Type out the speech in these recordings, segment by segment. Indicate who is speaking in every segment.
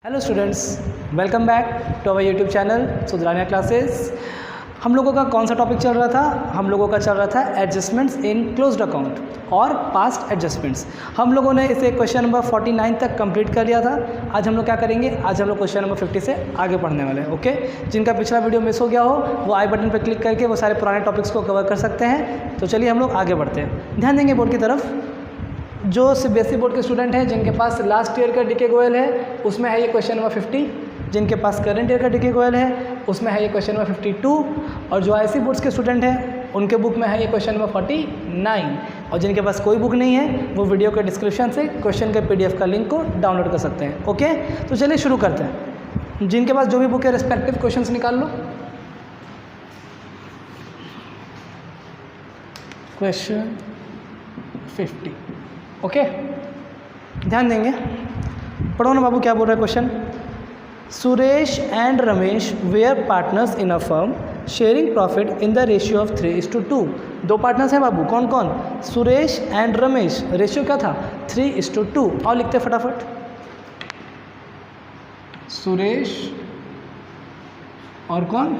Speaker 1: Hello students, welcome back to our YouTube channel Sudhrania classes. हम लोगों का कौन सा टॉपिक चल रहा था? हम लोगों का चल रहा था एडजस्टमेंट्स इन क्लोज्ड अकाउंट और पास्ट एडजस्टमेंट्स। हम लोगों ने इसे क्वेश्चन नंबर 49 तक कंप्लीट कर लिया था। आज हम लोग क्या करेंगे? आज हम लोग क्वेश्चन नंबर 50 से आगे पढ़ने वाले हैं। ओके, जिनका पिछला वीडियो मिस हो गया हो वो आई बटन पर क्लिक करके वो सारे पुराने टॉपिक्स को कवर कर सकते हैं। तो चलिए हम लोग आगे बढ़ते हैं। ध्यान देंगे बोर्ड की तरफ। जो सीबीएसई बोर्ड के स्टूडेंट हैं जिनके पास लास्ट ईयर का डीके गोयल है उसमें है ये क्वेश्चन नंबर 50। जिनके पास करंट ईयर का डीके गोयल है उसमें है ये क्वेश्चन नंबर 52। और जो आईसी बोर्ड्स के स्टूडेंट हैं उनके बुक में है ये क्वेश्चन नंबर 49। और जिनके पास कोई बुक नहीं है वो वीडियो के डिस्क्रिप्शन से क्वेश्चन के पीडीएफ का लिंक को डाउनलोड कर सकते हैं। ओके, तो चलिए शुरू करते हैं। जिनके पास जो भी बुक है रिस्पेक्टिव क्वेश्चन निकाल लो। क्वेश्चन 50। ओके, ध्यान देंगे, पढ़ो ना बाबू क्या बोल रहा है question. Suresh and Ramesh were partners in a firm sharing profit in the ratio of 3:2। दो पार्टनर्स हैं बाबू, कौन कौन? सुरेश एंड रमेश। रेशियो क्या था? 3:2। और लिखते फटाफट। सुरेश और कौन?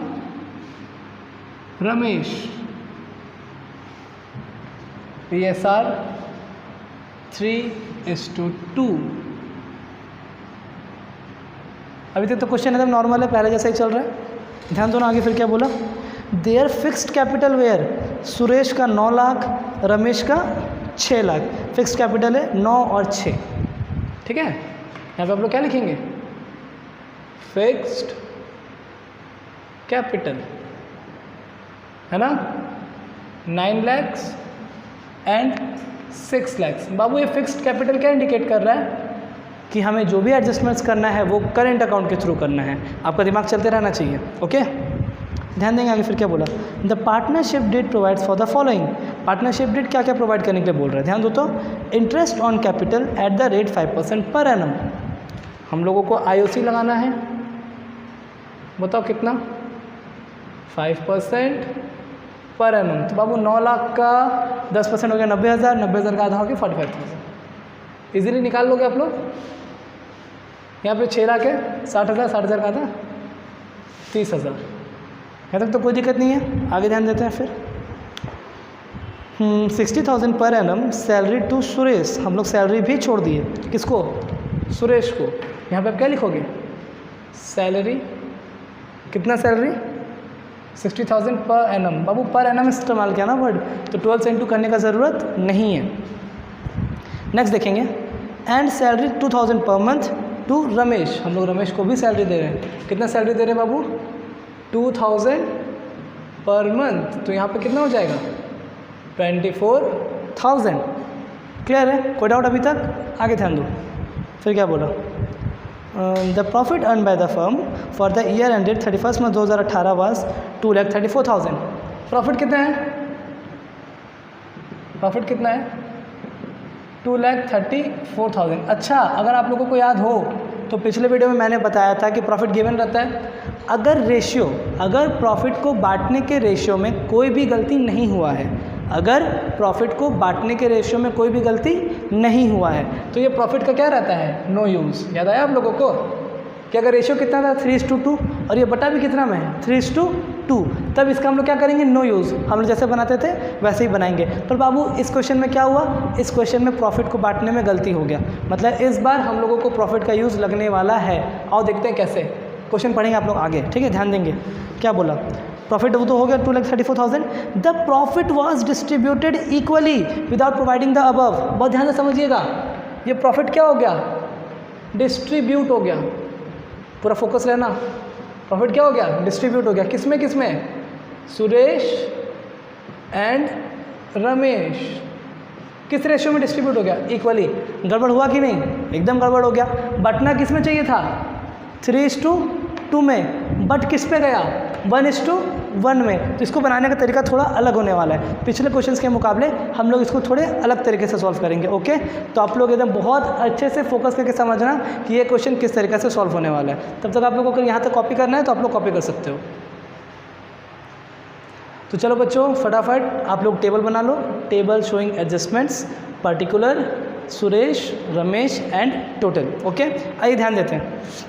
Speaker 1: रमेश। PSR 3:2। अभी तक तो क्वेश्चन एकदम नॉर्मल है, पहले जैसा ही चल रहा है। ध्यान दो ना आगे फिर क्या बोला। Their fixed capital were. Suresh का 9 लाख, रमेश का 6 लाख। फिक्स्ड कैपिटल है 9 और 6। ठीक है, यहाँ पे आप लोग क्या लिखेंगे? फिक्स्ड कैपिटल है ना, 9 लाख एंड 6 लाख। बाबू ये फिक्स्ड कैपिटल क्या इंडिकेट कर रहा है? कि हमें जो भी एडजस्टमेंट्स करना है वो करेंट अकाउंट के थ्रू करना है। आपका दिमाग चलते रहना चाहिए। ओके, ध्यान देंगे आगे फिर क्या बोला। The partnership did provides for the following. Partnership did क्या क्या प्रोवाइड करने के लिए बोल रहे हैं? ध्यान दो तो। Interest on capital eight the rate 5% per annum. हम लोगों को IOC लगाना है, बताओ कितना? 5% पर एनम। तो बाबू 9 लाख का 10% हो गया 90,000, 90,000 का आधा हो गया 45,000। इजीली निकाल लोगे आप लोग। यहाँ पे 6 लाख है, 60,000, 60,000 का आधा 30,000। यहाँ तक तो कोई दिक्कत नहीं है। आगे ध्यान देते हैं फिर। 60,000 per annum salary to Suresh. हम लोग सैलरी भी छोड़ दिए। किसको? सुरेश को। यहाँ पे आप क्या लिखोगे? सैलरी। कितना सैलरी? 60,000 per annum. बाबू पर एनम इस्तेमाल किया ना वर्ड, तो 12 से इंटू करने का ज़रूरत नहीं है। नेक्स्ट देखेंगे। And salary 2,000 per month to Ramesh. हम लोग रमेश को भी सैलरी दे रहे हैं। कितना सैलरी दे रहे हैं बाबू? 2,000 पर मंथ। तो यहाँ पे कितना हो जाएगा? 24,000। क्लियर है? कोई डाउट अभी तक? आगे ध्यान दो फिर क्या बोला। The profit earn by the firm for the year ended 31 March 2018 was 2,34,000। Profit कितना है? प्रॉफिट कितना है? 2,34,000। अच्छा, अगर आप लोगों को याद हो तो पिछले वीडियो में मैंने बताया था कि प्रॉफिट गिवन रहता है अगर प्रॉफिट को बांटने के रेशियो में कोई भी गलती नहीं हुआ है, अगर प्रॉफिट को बांटने के रेशियो में कोई भी गलती नहीं हुआ है तो ये प्रॉफिट का क्या रहता है? No use. याद आया आप लोगों को कि अगर रेशियो कितना था? 3:2 और ये बटा भी कितना में है? 3:2। तब इसका हम लोग क्या करेंगे? No use. हम लोग जैसे बनाते थे वैसे ही बनाएंगे। पर बाबू इस क्वेश्चन में क्या हुआ? इस क्वेश्चन में प्रॉफिट को बांटने में गलती हो गया। मतलब इस बार हम लोगों को प्रॉफिट का यूज़ लगने वाला है। आओ देखते हैं कैसे। क्वेश्चन पढ़ेंगे आप लोग आगे, ठीक है? ध्यान देंगे क्या बोला। प्रॉफिट वो तो हो गया 2,34,000। The profit was distributed equally without providing the above. बहुत ध्यान से समझिएगा, ये प्रॉफिट क्या हो गया? डिस्ट्रीब्यूट हो गया। पूरा फोकस रहना। प्रॉफिट क्या हो गया? डिस्ट्रीब्यूट हो गया। किसमें किसमें? सुरेश एंड रमेश। किस रेशियो में डिस्ट्रीब्यूट हो गया? इक्वली। गड़बड़ हुआ कि नहीं? एकदम गड़बड़ हो गया। बटना किस में चाहिए था? 3:2 में। बट किस पे गया? 1:1 में। तो इसको बनाने का तरीका थोड़ा अलग होने वाला है। पिछले क्वेश्चंस के मुकाबले हम लोग इसको थोड़े अलग तरीके से सॉल्व करेंगे। ओके, तो आप लोग एकदम बहुत अच्छे से फोकस करके समझना कि ये क्वेश्चन किस तरीके से सॉल्व होने वाला है। तब तक आप लोगों को यहाँ तक कॉपी करना है तो आप लोग कॉपी कर सकते हो। तो चलो बच्चों फटाफट आप लोग टेबल बना लो। Table showing adjustments particular Suresh, Ramesh and total. Okay, आइए ध्यान देते हैं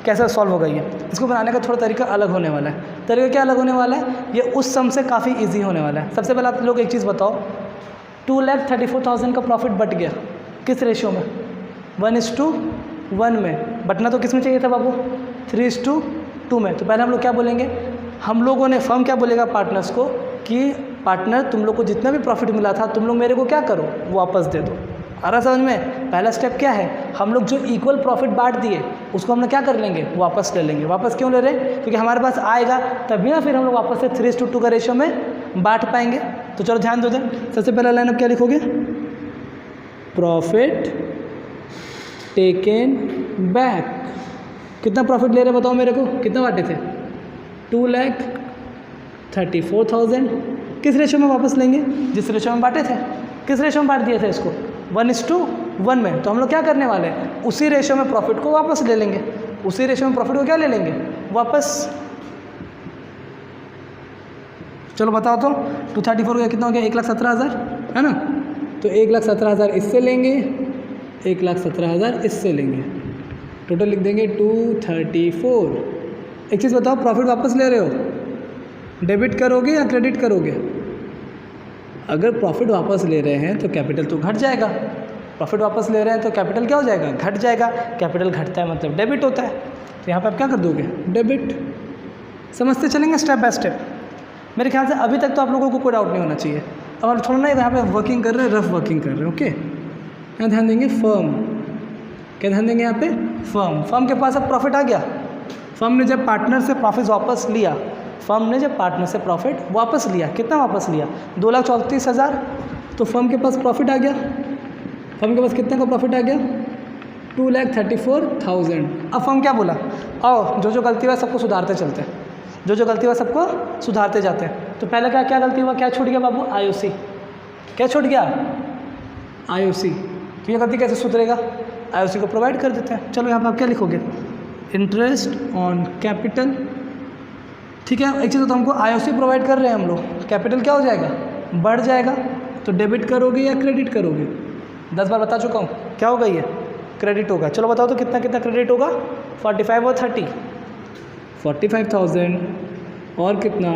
Speaker 1: कैसे सॉल्व होगा ये। इसको बनाने का थोड़ा तरीका अलग होने वाला है। तरीका क्या अलग होने वाला है, ये उस सम से काफ़ी ईजी होने वाला है। सबसे पहले आप लोग एक चीज़ बताओ, 2,34,000 का प्रॉफिट बट गया किस रेशियो में? 1:1 में। बटना तो किस में चाहिए था बाबू? 3:2 में। तो पहले हम लोग क्या बोलेंगे, हम लोगों ने, फर्म क्या बोलेगा पार्टनर्स को कि पार्टनर तुम लोग को जितना भी प्रॉफिट मिला था तुम लोग मेरे को क्या करो, वापस दे दो। आ रहा समझ में? पहला स्टेप क्या है, हम लोग जो इक्वल प्रॉफिट बांट दिए उसको हम लोग क्या कर लेंगे, वापस ले लेंगे। वापस क्यों ले रहे हैं? क्योंकि हमारे पास आएगा तभी ना फिर हम लोग वापस से 3:2 का रेशियो में बांट पाएंगे। तो चलो ध्यान दो। सबसे पहला लाइन अब क्या लिखोगे, प्रॉफिट टेकन बैक। कितना प्रॉफिट ले रहे बताओ मेरे को, कितना बांटे थे? 2,34,000। किस रेशियो में वापस लेंगे? जिस रेशियो में बांटे थे। किस रेशियो में बांट दिए थे इसको? 1:1 में। तो हम लोग क्या करने वाले हैं, उसी रेशियो में प्रॉफिट को वापस ले लेंगे। उसी रेशियो में प्रॉफिट को क्या ले लेंगे, वापस। चलो बताओ तो 234 का कितना हो गया? 1,17,000 है ना। तो 1,17,000 इससे लेंगे, 1,17,000 इससे लेंगे, टोटल लिख देंगे 234। एक चीज़ बताओ, प्रॉफिट वापस ले रहे हो, डेबिट करोगे या क्रेडिट करोगे? अगर प्रॉफिट वापस ले रहे हैं तो कैपिटल तो घट जाएगा। प्रॉफिट वापस ले रहे हैं तो कैपिटल क्या हो जाएगा, घट जाएगा। कैपिटल घटता है मतलब डेबिट होता है। तो यहाँ पे आप क्या कर दोगे, डेबिट। समझते चलेंगे स्टेप बाय स्टेप। मेरे ख्याल से अभी तक तो आप लोगों को कोई डाउट नहीं होना चाहिए। अब हम थोड़ा ना यहाँ पे वर्किंग कर रहे हैं, रफ वर्किंग कर रहे हैं। ओके, यहाँ ध्यान देंगे फर्म, क्या ध्यान देंगे यहाँ पे, फर्म। फर्म के पास अब प्रॉफिट आ गया। फर्म ने जब पार्टनर से प्रॉफिट वापस लिया, फर्म ने जब पार्टनर से प्रॉफिट वापस लिया, कितना वापस लिया? 2,34,000। तो फर्म के पास प्रॉफिट आ गया। फर्म के पास कितने का प्रॉफिट आ गया? 2,34,000। अब फर्म क्या बोला, आओ जो जो गलती हुआ सबको सुधारते चलते हैं, जो जो गलती हुआ सबको सुधारते जाते हैं। तो पहले क्या गलती हुआ, क्या छूट गया बाबू? IOC। क्या छूट गया? IOC। तो ये गलती कैसे सुधरेगा? IOC को प्रोवाइड कर देते हैं। चलो यहाँ पर आप क्या लिखोगे, इंटरेस्ट ऑन कैपिटल। ठीक है, एक चीज़ तो हमको IOC प्रोवाइड कर रहे हैं हम लोग, कैपिटल क्या हो जाएगा, बढ़ जाएगा। तो डेबिट करोगे या क्रेडिट करोगे? 10 बार बता चुका हूँ, क्या होगा ये, क्रेडिट होगा। चलो बताओ तो कितना कितना क्रेडिट होगा, 45 और 30, 45,000 और कितना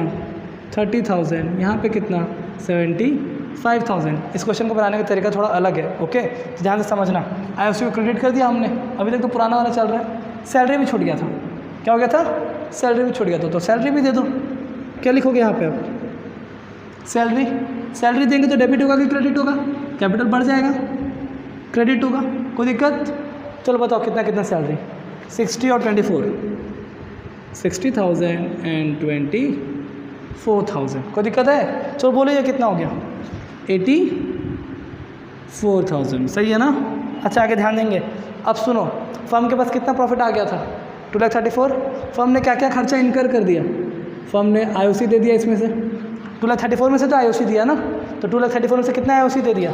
Speaker 1: 30,000, यहाँ पे कितना 75,000। इस क्वेश्चन को बनाने का तरीका थोड़ा अलग है। ओके, तो ध्यान से समझना। IOC को क्रेडिट कर दिया हमने, अभी तक तो पुराना वाला चल रहा है। सैलरी भी छूट गया था, क्या हो गया था, सैलरी भी छूट गया था। तो सैलरी भी दे दो। क्या लिखोगे यहाँ पे आप, सैलरी। सैलरी देंगे तो डेबिट होगा कि क्रेडिट होगा, कैपिटल बढ़ जाएगा, क्रेडिट होगा, कोई दिक्कत? चलो बताओ कितना कितना सैलरी, 60 और 24, 60,000 एंड 24,000। कोई दिक्कत है? चलो बोलो ये कितना हो गया, 84,000। सही है ना। अच्छा आगे ध्यान देंगे। अब सुनो, फर्म के पास कितना प्रॉफिट आ गया था, 2,34,000। फर्म ने क्या क्या खर्चा इनकर कर दिया, फर्म ने IOC दे दिया। इसमें से 2,34,000 में से तो IOC दिया ना, तो 2,34,000 में से कितना IOC दे दिया,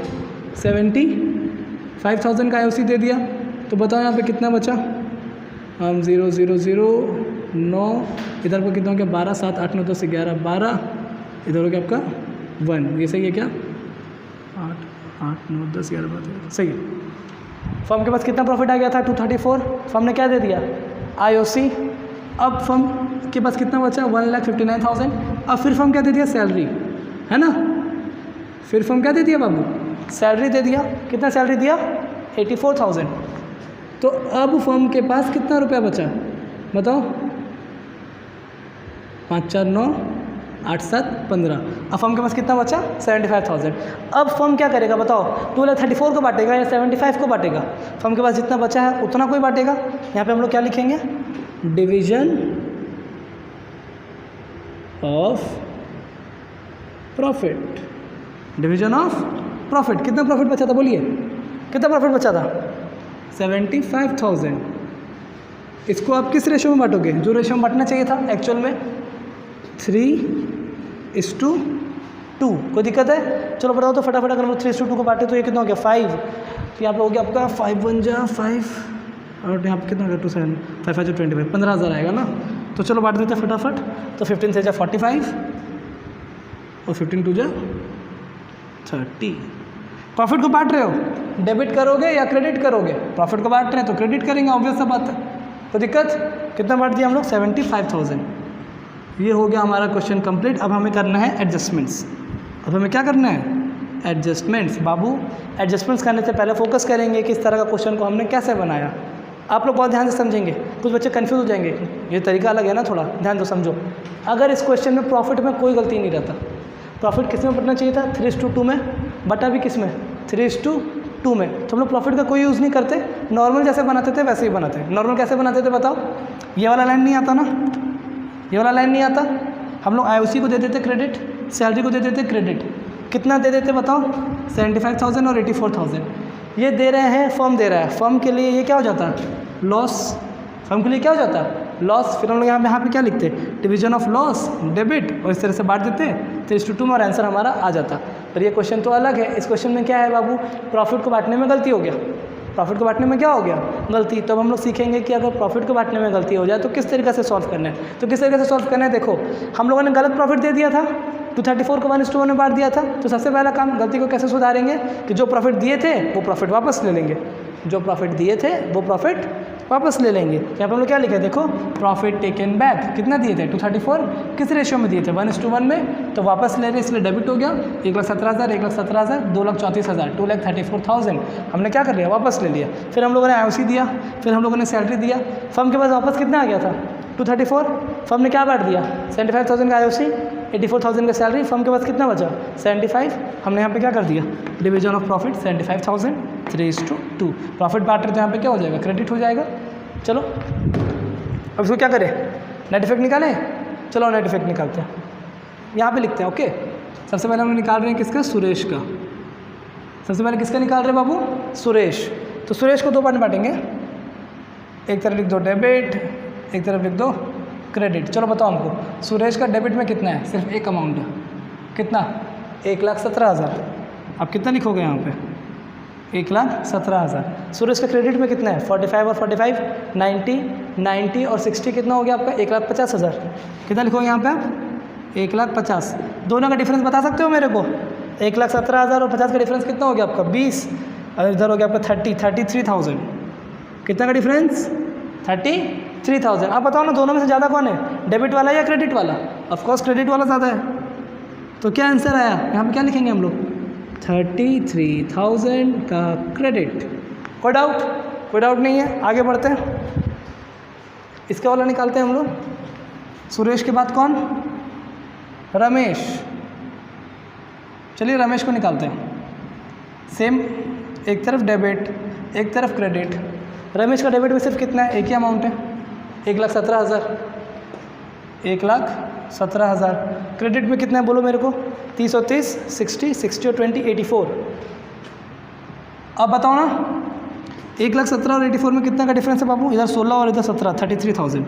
Speaker 1: 75,000 का IOC दे दिया। तो बताओ यहाँ पे कितना बचा, हम 0 0 0 9, इधर को कितना हो गया 12, 7 8 9 10 11 12, इधर हो गया आपका 1। ये सही है क्या, 8 8 9 10 11 12, सही है। फर्म के पास कितना प्रॉफिट आ गया था, 234। फर्म ने क्या दे दिया, IOC। अब फर्म के पास कितना बचा, 1,59,000। अब फिर फर्म क्या दे दिया, सैलरी, है ना। फिर फर्म क्या दे दिया बाबू, सैलरी दे दिया। कितना सैलरी दिया, 84,000। तो अब फर्म के पास कितना रुपया बचा बताओ, 5 4 9 8 7 15। अब फर्म के पास कितना बचा, 75,000। अब फर्म क्या करेगा बताओ, 2,34,000 को बांटेगा या 75 को बांटेगा? फर्म के पास जितना बचा है उतना कोई बांटेगा। यहाँ पे हम लोग क्या लिखेंगे, division of profit. Division of profit. कितना प्रॉफिट बचा था बोलिए, कितना प्रॉफिट बचा था, 75,000। इसको आप किस रेशियो में बांटोगे, जो रेशियो में बांटना चाहिए था एक्चुअल में, 3:2। कोई दिक्कत है? चलो बताओ तो फटाफट। अगर हम 3:2 को बांटे तो ये कितना हो गया, 5। तो यहाँ पे हो गया आपका 5 1 जा 5, और यहाँ पे कितना हो गया 2 7 5 5 25, 15,000 आएगा ना। तो चलो बांट देते हैं फटाफट। तो 15 से जा 45 और 15 2 जा 30। प्रॉफिट को बांट रहे हो, डेबिट करोगे या क्रेडिट करोगे? प्रॉफिट को बांट रहे हैं तो क्रेडिट करेंगे, ऑब्वियस सा बात है। तो दिक्कत कितना बांट दिया हम लोग? 75,000। ये हो गया हमारा क्वेश्चन कंप्लीट। अब हमें करना है एडजस्टमेंट्स। अब हमें क्या करना है? एडजस्टमेंट्स। बाबू एडजस्टमेंट्स करने से पहले फोकस करेंगे किस तरह का क्वेश्चन को हमने कैसे बनाया। आप लोग बहुत ध्यान से समझेंगे, कुछ बच्चे कंफ्यूज हो जाएंगे, ये तरीका अलग है ना, थोड़ा ध्यान दो समझो। अगर इस क्वेश्चन में प्रॉफिट में कोई गलती नहीं रहता, प्रॉफिट किस में बटना चाहिए था? 3:2 में, बटा भी किस में? 3:2 में। तो हम लोग प्रॉफिट का कोई यूज़ नहीं करते, नॉर्मल जैसे बनाते थे वैसे ही बनाते हैं। नॉर्मल कैसे बनाते थे बताओ? ये वाला लाइन नहीं आता ना, ये वाला लाइन नहीं आता। हम लोग IOC को दे देते क्रेडिट, सैलरी को दे देते क्रेडिट। कितना दे देते बताओ? 75,000 और 84,000। ये दे रहे हैं, फर्म दे रहा है, फर्म के लिए ये क्या हो जाता है? लॉस। फर्म के लिए क्या हो जाता है? लॉस। फिर हम लोग यहाँ पे क्या लिखते हैं? डिवीजन ऑफ लॉस, डेबिट, और इस तरह से बांट देते 3:2 में और आंसर हमारा आ जाता। पर ये क्वेश्चन तो अलग है। इस क्वेश्चन में क्या है बाबू? प्रॉफिट को बांटने में गलती हो गया। प्रॉफिट को बांटने में क्या हो गया? गलती। तो अब हम लोग सीखेंगे कि अगर प्रॉफिट को बांटने में गलती हो जाए तो किस तरीके से सॉल्व करना है। तो किस तरीके से सॉल्व करना है? देखो, हम लोगों ने गलत प्रॉफिट दे दिया था, 234 को 1:1 में बांट दिया था। तो सबसे पहला काम, गलती को कैसे सुधारेंगे कि जो प्रॉफिट दिए थे वो प्रॉफिट वापस ले लेंगे। जो प्रॉफिट दिए थे वो प्रॉफिट वापस ले लेंगे। यहाँ पर हम लोग क्या लिखे? देखो, प्रॉफिट टेकन बैक। कितना दिए थे? 234। किस रेशियो में दिए थे? 1:1 में। तो वापस ले रहे, इसलिए डेबिट हो गया। 1,17,000, 1,17,000, 2,34,000, 2,34,000 हमने क्या कर लिया? वापस ले लिया। फिर हम लोगों ने IOC दिया, फिर हम लोगों ने सैलरी दिया। फर्म के पास वापस कितना आ गया था? 234। फर्म ने क्या बांट दिया? 75,000 का IOC, 84,000 का सैलरी। फर्म के पास कितना बचा? 75। हमने यहाँ पे क्या कर दिया? Division of profit 75,000, 3:2। प्रॉफिट बांट रहे तो यहाँ पे क्या हो जाएगा? क्रेडिट हो जाएगा। चलो अब इसको क्या करें? नेट इफेक्ट निकालें। चलो नेट इफेक्ट निकालते हैं, यहाँ पे लिखते हैं। ओके, सबसे पहले हम निकाल रहे हैं किसका? सुरेश का। सबसे पहले किसका निकाल रहे हैं बाबू? सुरेश। तो सुरेश को 2 पार्ट में बांटेंगे, एक तरफ लिख दो डेबिट, एक तरफ लिख दो क्रेडिट। चलो बताओ हमको, सुरेश का डेबिट में कितना है? सिर्फ एक अमाउंट है। कितना? 1,17,000। आप कितना लिखोगे यहाँ पे? 1,17,000। सुरेश का क्रेडिट में कितना है? 45 और 45, 90, 90 और 60 कितना हो गया आपका? 1,50,000। कितना लिखोगे यहाँ पे आप? 1,50,000। दोनों का डिफरेंस बता सकते हो मेरे को? 1,17,000 और 50 का डिफरेंस कितना हो गया आपका? 20। और इधर हो गया आपका 33,000। कितना का डिफरेंस? 33,000। आप बताओ ना, दोनों में से ज़्यादा कौन है? डेबिट वाला या क्रेडिट वाला? ऑफकोर्स क्रेडिट वाला ज़्यादा है। तो क्या आंसर आया? यहाँ पे क्या लिखेंगे हम लोग? 33,000 का क्रेडिट। कोई डाउट? कोई डाउट नहीं है। आगे बढ़ते हैं, इसके वाला निकालते हैं हम लोग। सुरेश के बाद कौन? रमेश। चलिए रमेश को निकालते हैं। सेम, एक तरफ डेबिट, एक तरफ क्रेडिट। रमेश का डेबिट में सिर्फ कितना है? एक ही अमाउंट है, 1,17,000। 1,17,000। क्रेडिट में कितना है बोलो मेरे को? 30 और 30, 60, 60 और 20, 84। अब बताओ ना, 1,17,000 और 84 में कितना का डिफरेंस है बाबू? इधर 16 और इधर 17, 33,000।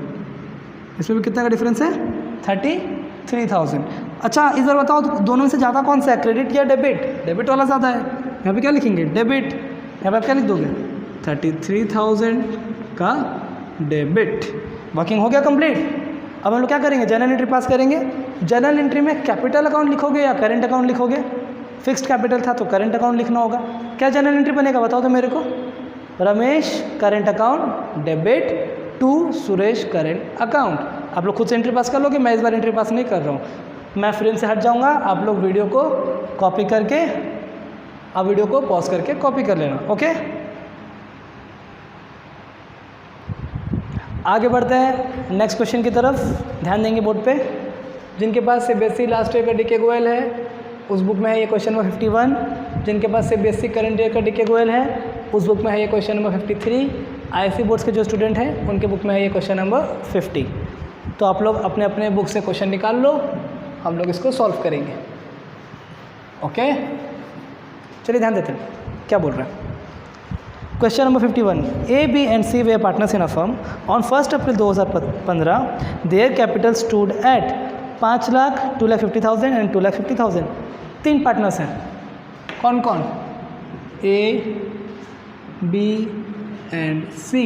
Speaker 1: इसमें भी कितना का डिफरेंस है? 33,000। अच्छा इस बार बताओ, तो दोनों में से ज़्यादा कौन सा है? क्रेडिट या डेबिट? डेबिट वाला ज़्यादा है। यहाँ पे क्या लिखेंगे? डेबिट। यहाँ पर क्या लिख दोगे? 33,000 का डेबिट। वर्किंग हो गया कंप्लीट। अब हम लोग क्या करेंगे? जर्नल एंट्री पास करेंगे। जर्नल एंट्री में कैपिटल अकाउंट लिखोगे या करेंट अकाउंट लिखोगे? फिक्स्ड कैपिटल था तो करेंट अकाउंट लिखना होगा। क्या जर्नल एंट्री बनेगा बताओ तो मेरे को? Ramesh current account debit to Suresh current account. आप लोग खुद से एंट्री पास कर लोगे, मैं इस बार एंट्री पास नहीं कर रहा हूँ। मैं फ्रेम से हट जाऊँगा, आप लोग वीडियो को कॉपी करके, आप वीडियो को पॉज करके कॉपी कर लेना। ओके, आगे बढ़ते हैं नेक्स्ट क्वेश्चन की तरफ। ध्यान देंगे बोर्ड पे। जिनके पास CBSE लास्ट ईयर का डीके गोयल है उस बुक में है ये क्वेश्चन नंबर 51। जिनके पास CBSE करंट ईयर का डीके गोयल है उस बुक में है ये क्वेश्चन नंबर 53। IISc बोर्ड्स के जो स्टूडेंट हैं उनके बुक में है ये क्वेश्चन नंबर 50। तो आप लोग अपने अपने बुक से क्वेश्चन निकाल लो, हम लोग इसको सॉल्व करेंगे। ओके, चलिए ध्यान देते हैं क्या बोल रहे हैं। Question number 51, A, B and C were partners in a firm. On 1st April 2015, their capital stood at 5,00,000, 2,50,000 and 2,50,000। 3 partners हैं। कौन कौन? A, B and C।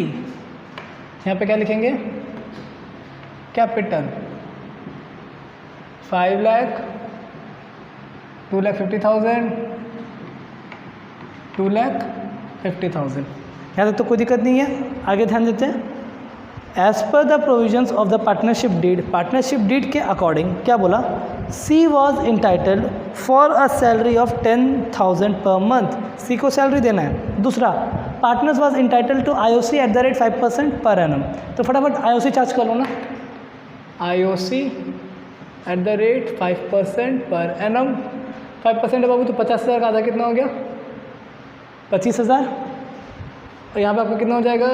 Speaker 1: यहाँ पे क्या लिखेंगे? कैपिटल 5,00,000, 2,50,000, 2,50,000 50,000। यहाँ तक तो कोई दिक्कत नहीं है। आगे ध्यान देते हैं। As per the provisions of the partnership deed के अकॉर्डिंग क्या बोला, C was entitled for a salary of 10,000 per month. C को सैलरी देना है। दूसरा, partners was entitled to IOC at the rate 5% per annum. तो फटाफट IOC चार्ज कर लो ना, IOC at the rate 5% per annum. 5% है बाबू, तो 50,000 का आधा कितना हो गया, 25,000। और यहाँ पे आपका कितना हो जाएगा,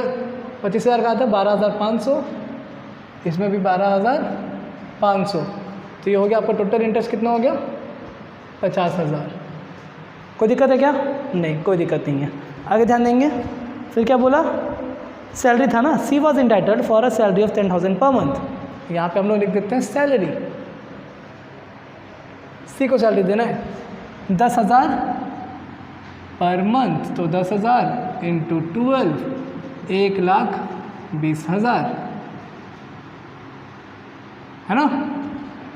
Speaker 1: 25,000 का आधा 12,500, इसमें भी 12,500, तो ये हो गया आपका टोटल इंटरेस्ट कितना हो गया, 50,000। कोई दिक्कत है क्या? नहीं, कोई दिक्कत नहीं है। आगे ध्यान देंगे। फिर क्या बोला, सैलरी था ना, C was entitled for a salary of 10,000 per month. यहाँ पे हम लोग लिख देते हैं सैलरी। सी को सैलरी देना है 10,000 पर मंथ, तो 10,000 इंटू 12, 1,20,000 है ना।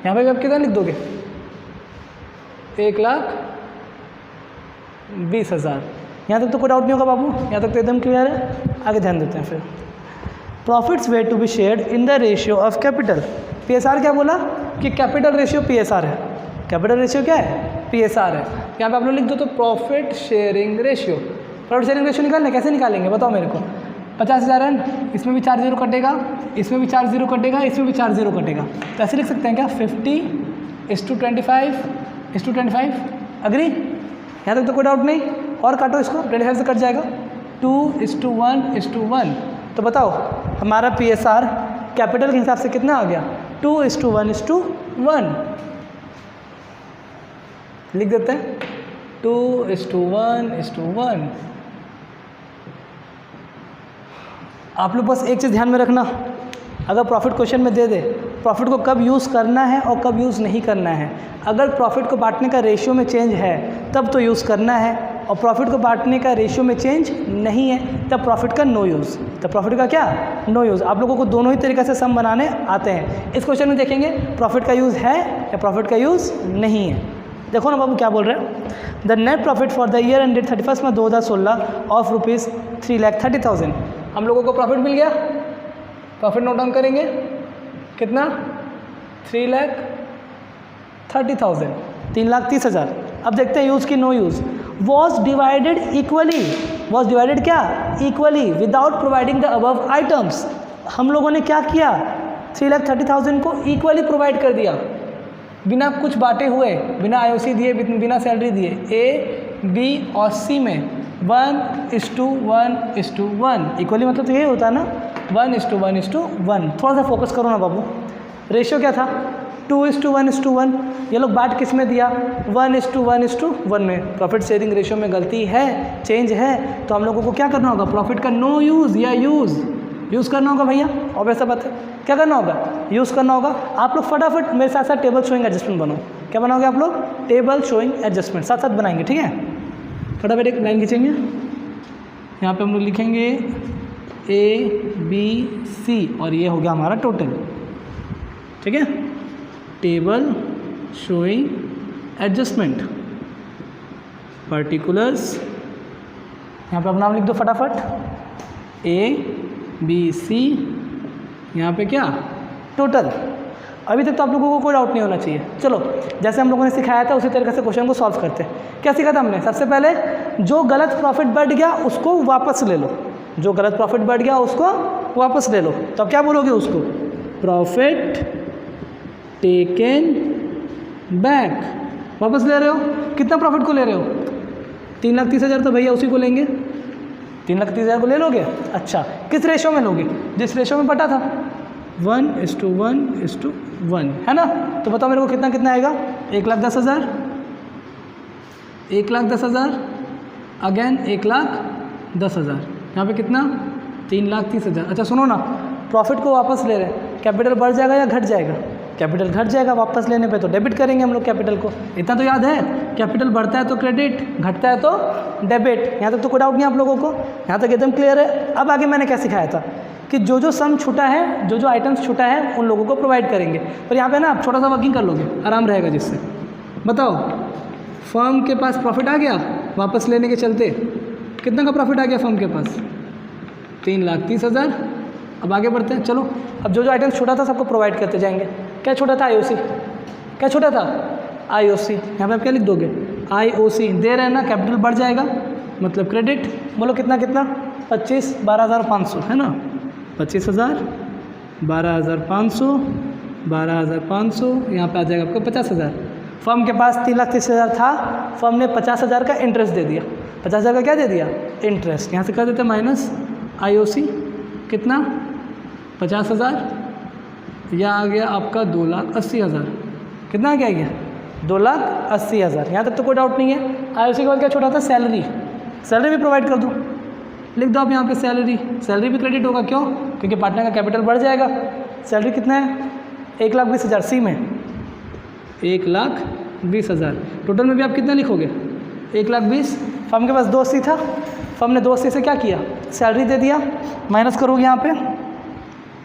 Speaker 1: यहाँ पे भी आप कितना लिख दोगे, 1,20,000। यहाँ तक तो कोई डाउट नहीं होगा बाबू, यहाँ तक तो एकदम क्लियर है। आगे ध्यान देते हैं। फिर profits were to be shared in the ratio of capital. PSR क्या बोला कि कैपिटल रेशियो PSR है। कैपिटल रेशियो क्या है, PSR है। यहाँ पे आप लोग लिख दो तो profit sharing ratio. Profit sharing ratio निकालना, कैसे निकालेंगे बताओ मेरे को। 50,000 है, इसमें भी 4 0 कटेगा, इसमें भी 4 0 कटेगा, इसमें भी 4 0 कटेगा, तो ऐसे लिख सकते हैं क्या, 50:25:25। अग्री? यहाँ तक तो कोई डाउट नहीं। और काटो इसको, 25 से कट जाएगा, 2:1:1। तो बताओ हमारा PSR कैपिटल के हिसाब से कितना आ गया, 2:1:1। लिख देते हैं 2:1:1। आप लोग बस एक चीज़ ध्यान में रखना, अगर प्रॉफिट क्वेश्चन में दे दे, प्रॉफिट को कब यूज़ करना है और कब यूज़ नहीं करना है। अगर प्रॉफिट को बांटने का रेशियो में चेंज है तब तो यूज़ करना है, और प्रॉफिट को बांटने का रेशियो में चेंज नहीं है तब प्रॉफिट का नो यूज़। तब प्रॉफिट का क्या, नो यूज़। आप लोगों को दोनों ही तरीक़े से सम बनाने आते हैं। इस क्वेश्चन में देखेंगे प्रॉफिट का यूज़ है या प्रॉफिट का यूज़ नहीं है। देखो ना बाबू क्या बोल रहे हैं, the net profit for the year ended 31 March 2016 of ₹3,30,000। हम लोगों को प्रॉफिट मिल गया। प्रॉफिट नोट डाउन करेंगे, कितना, 3,30,000, 3,30,000। अब देखते हैं यूज़ की no use. Was divided equally, was divided क्या, equally, without providing the above items. हम लोगों ने क्या किया, 3,30,000 को इक्वली प्रोवाइड कर दिया, बिना कुछ बांटे हुए, बिना IOC दिए, बिना सैलरी दिए। A, B और C में 1:1:1 इक्वली, मतलब तो यही होता है ना, 1:1:1। थोड़ा सा फोकस करो ना बाबू। रेशियो क्या था, 2:1:1। ये लोग बांट किस में दिया, 1:1:1 में। प्रॉफिट शेयरिंग रेशियो में गलती है, चेंज है, तो हम लोगों को क्या करना होगा, प्रॉफिट का नो यूज़ या यूज़ करना होगा भैया। और वैसा बात है, क्या करना होगा, यूज़ करना होगा। आप लोग फटाफट मेरे साथ साथ टेबल शोइंग एडजस्टमेंट बनाओ। क्या बनाओगे आप लोग, टेबल शोइंग एडजस्टमेंट साथ साथ बनाएंगे, ठीक है। फटाफट एक लाइन खींचेंगे, यहाँ पे हम लोग लिखेंगे ABC और ये हो गया हमारा टोटल, ठीक है। टेबल शोइंग एडजस्टमेंट पर्टिकुलर्स, यहाँ पे अपना नाम लिख दो फटाफट, ABC, यहाँ पे क्या, टोटल। अभी तक तो आप लोगों को कोई डाउट नहीं होना चाहिए। चलो, जैसे हम लोगों ने सिखाया था उसी तरीके से क्वेश्चन को सॉल्व करते हैं। क्या सीखा था हमने, सबसे पहले जो गलत प्रॉफिट बढ़ गया उसको वापस ले लो, जो गलत प्रॉफिट बढ़ गया उसको वापस ले लो। तो अब क्या बोलोगे उसको, प्रॉफिट टेकन बैक, वापस ले रहे हो। कितना प्रॉफिट को ले रहे हो, 3,30,000, तो भैया उसी को लेंगे, 3,30,000 को ले लोगे। अच्छा, किस रेशो में लोगे, जिस रेशो में बटा था, 1:1:1 है ना। तो बताओ मेरे को कितना कितना आएगा, 1,10,000, 1,10,000, अगेन 1,10,000, यहाँ पे कितना, 3,30,000। अच्छा सुनो ना, प्रॉफिट को वापस ले रहे हैं, कैपिटल बढ़ जाएगा या घट जाएगा, कैपिटल घट जाएगा। वापस लेने पे तो डेबिट करेंगे हम लोग कैपिटल को, इतना तो याद है। कैपिटल बढ़ता है तो क्रेडिट, घटता है तो डेबिट। यहाँ तक तो कोई डाउट नहीं आप लोगों को, यहाँ तक एकदम क्लियर है। अब आगे मैंने क्या सिखाया था कि जो जो सम छूटा है, जो जो आइटम्स छूटा है, उन लोगों को प्रोवाइड करेंगे। पर यहाँ पे ना आप छोटा सा वर्किंग कर लोगे, आराम रहेगा। जिससे बताओ, फर्म के पास प्रॉफिट आ गया वापस लेने के चलते, कितना का प्रॉफिट आ गया फर्म के पास? 3,30,000। अब आगे बढ़ते हैं, चलो अब जो जो आइटम छोटा था सबको प्रोवाइड करते जाएंगे। क्या छोटा था? IOC। क्या छोटा था? IOC। यहाँ पे आप क्या लिख दोगे? IOC दे रहे हैं ना, कैपिटल बढ़ जाएगा मतलब क्रेडिट। बोलो कितना कितना? 25, 12,500 है ना, 25,000, 12,500, 12,500, यहाँ पे आ जाएगा आपको 50,000। फर्म के पास 3,30,000 था, फर्म ने 50,000 का इंटरेस्ट दे दिया। 50,000 का क्या दे दिया? इंटरेस्ट। यहाँ से कर देते हैं माइनस IOC, कितना? 50,000, यह आ गया आपका 2,80,000। कितना आ गया? 2,80,000। यहाँ तक तो कोई डाउट नहीं है। IOC के बाद क्या छोटा था? सैलरी। सैलरी भी प्रोवाइड कर दो, लिख दो आप यहाँ पे सैलरी। सैलरी भी क्रेडिट होगा, क्यों? क्योंकि पार्टनर का कैपिटल बढ़ जाएगा। सैलरी कितना है? 1,20,000। सी में 1,20,000। टोटल में भी आप कितना लिखोगे? 1,20,000। फर्म के पास 280 था, फर्म ने 280 से क्या किया? सैलरी दे दिया। माइनस करोगे यहाँ पे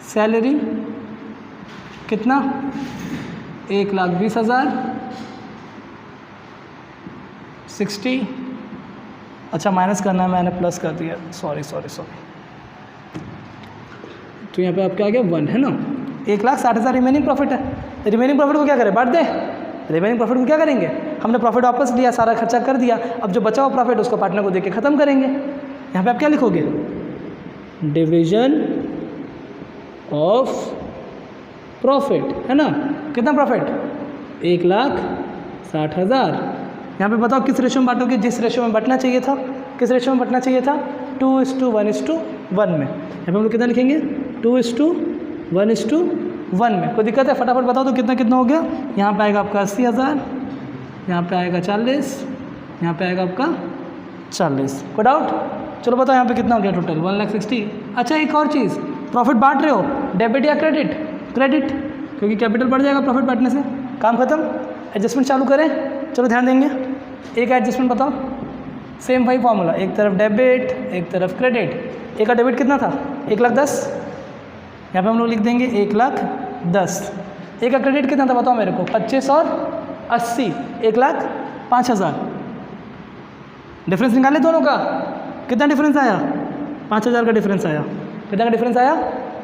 Speaker 1: सैलरी कितना? 1,20,000, 60। अच्छा माइनस करना है, मैंने प्लस कर दिया, सॉरी। तो यहाँ पे आपका आ गया 1 है ना। 1,60,000 रिमेनिंग प्रॉफिट है। रिमेनिंग प्रॉफिट को क्या करें? बांट दें। रिमेनिंग प्रॉफिट को क्या करेंगे? हमने प्रॉफिट वापस लिया, सारा खर्चा कर दिया, अब जो बचा हुआ प्रॉफिट उसको पार्टनर को देके ख़त्म करेंगे। यहाँ पे आप क्या लिखोगे? डिवीजन ऑफ प्रॉफिट है ना। कितना प्रॉफिट? 1,60,000। यहाँ पे बताओ किस रेशो में बांटोगे? जिस रेशो में बांटना चाहिए था। किस रेशो में बांटना चाहिए था? 2:1:1 में। यहाँ पे हम लोग कितना लिखेंगे? 2:1:1 में। कोई दिक्कत है? फटाफट बताओ तो कितना कितना हो गया? यहाँ पे आएगा आपका 80,000, यहाँ पे आएगा 40, यहाँ पे आएगा आपका 40। कोई डाउट? चलो बताओ यहाँ पे कितना हो गया टोटल? 1,60,000। अच्छा एक और चीज़, प्रॉफिट बांट रहे हो, डेबिट या क्रेडिट? क्रेडिट, क्योंकि कैपिटल बढ़ जाएगा प्रॉफिट बांटने से। काम खत्म। एडजस्टमेंट चालू करें? चलो ध्यान देंगे। एक एडजस्टमेंट बताओ, सेम वही फॉर्मूला, एक तरफ डेबिट एक तरफ क्रेडिट। एक का डेबिट कितना था? 1,10,000। यहाँ पे हम लोग लिख देंगे 1,10,000। एक का क्रेडिट कितना था बताओ मेरे को? 25 और 80, 1,05,000। डिफरेंस निकाले दोनों का, कितना डिफरेंस आया? 5,000 का डिफरेंस आया। कितना का डिफरेंस आया?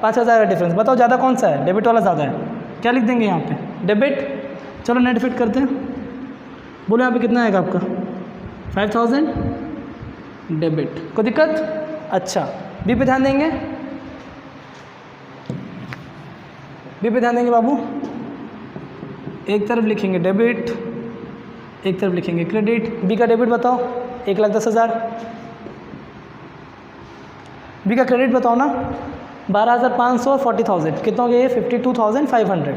Speaker 1: 5,000 का डिफरेंस। बताओ ज़्यादा कौन सा है? डेबिट वाला ज़्यादा है। क्या लिख देंगे यहाँ पे? डेबिट। चलो नेट फिट करते हैं, बोलो यहाँ पे कितना आएगा आपका? 5,000 डेबिट। कोई दिक्कत? अच्छा बी पे ध्यान देंगे, बी पे ध्यान देंगे बाबू। एक तरफ लिखेंगे डेबिट, एक तरफ लिखेंगे क्रेडिट। बी का डेबिट बताओ 1,10,000। बी का क्रेडिट बताओ ना 12,500 और 40,000। कितना हो गया ये? 52,500।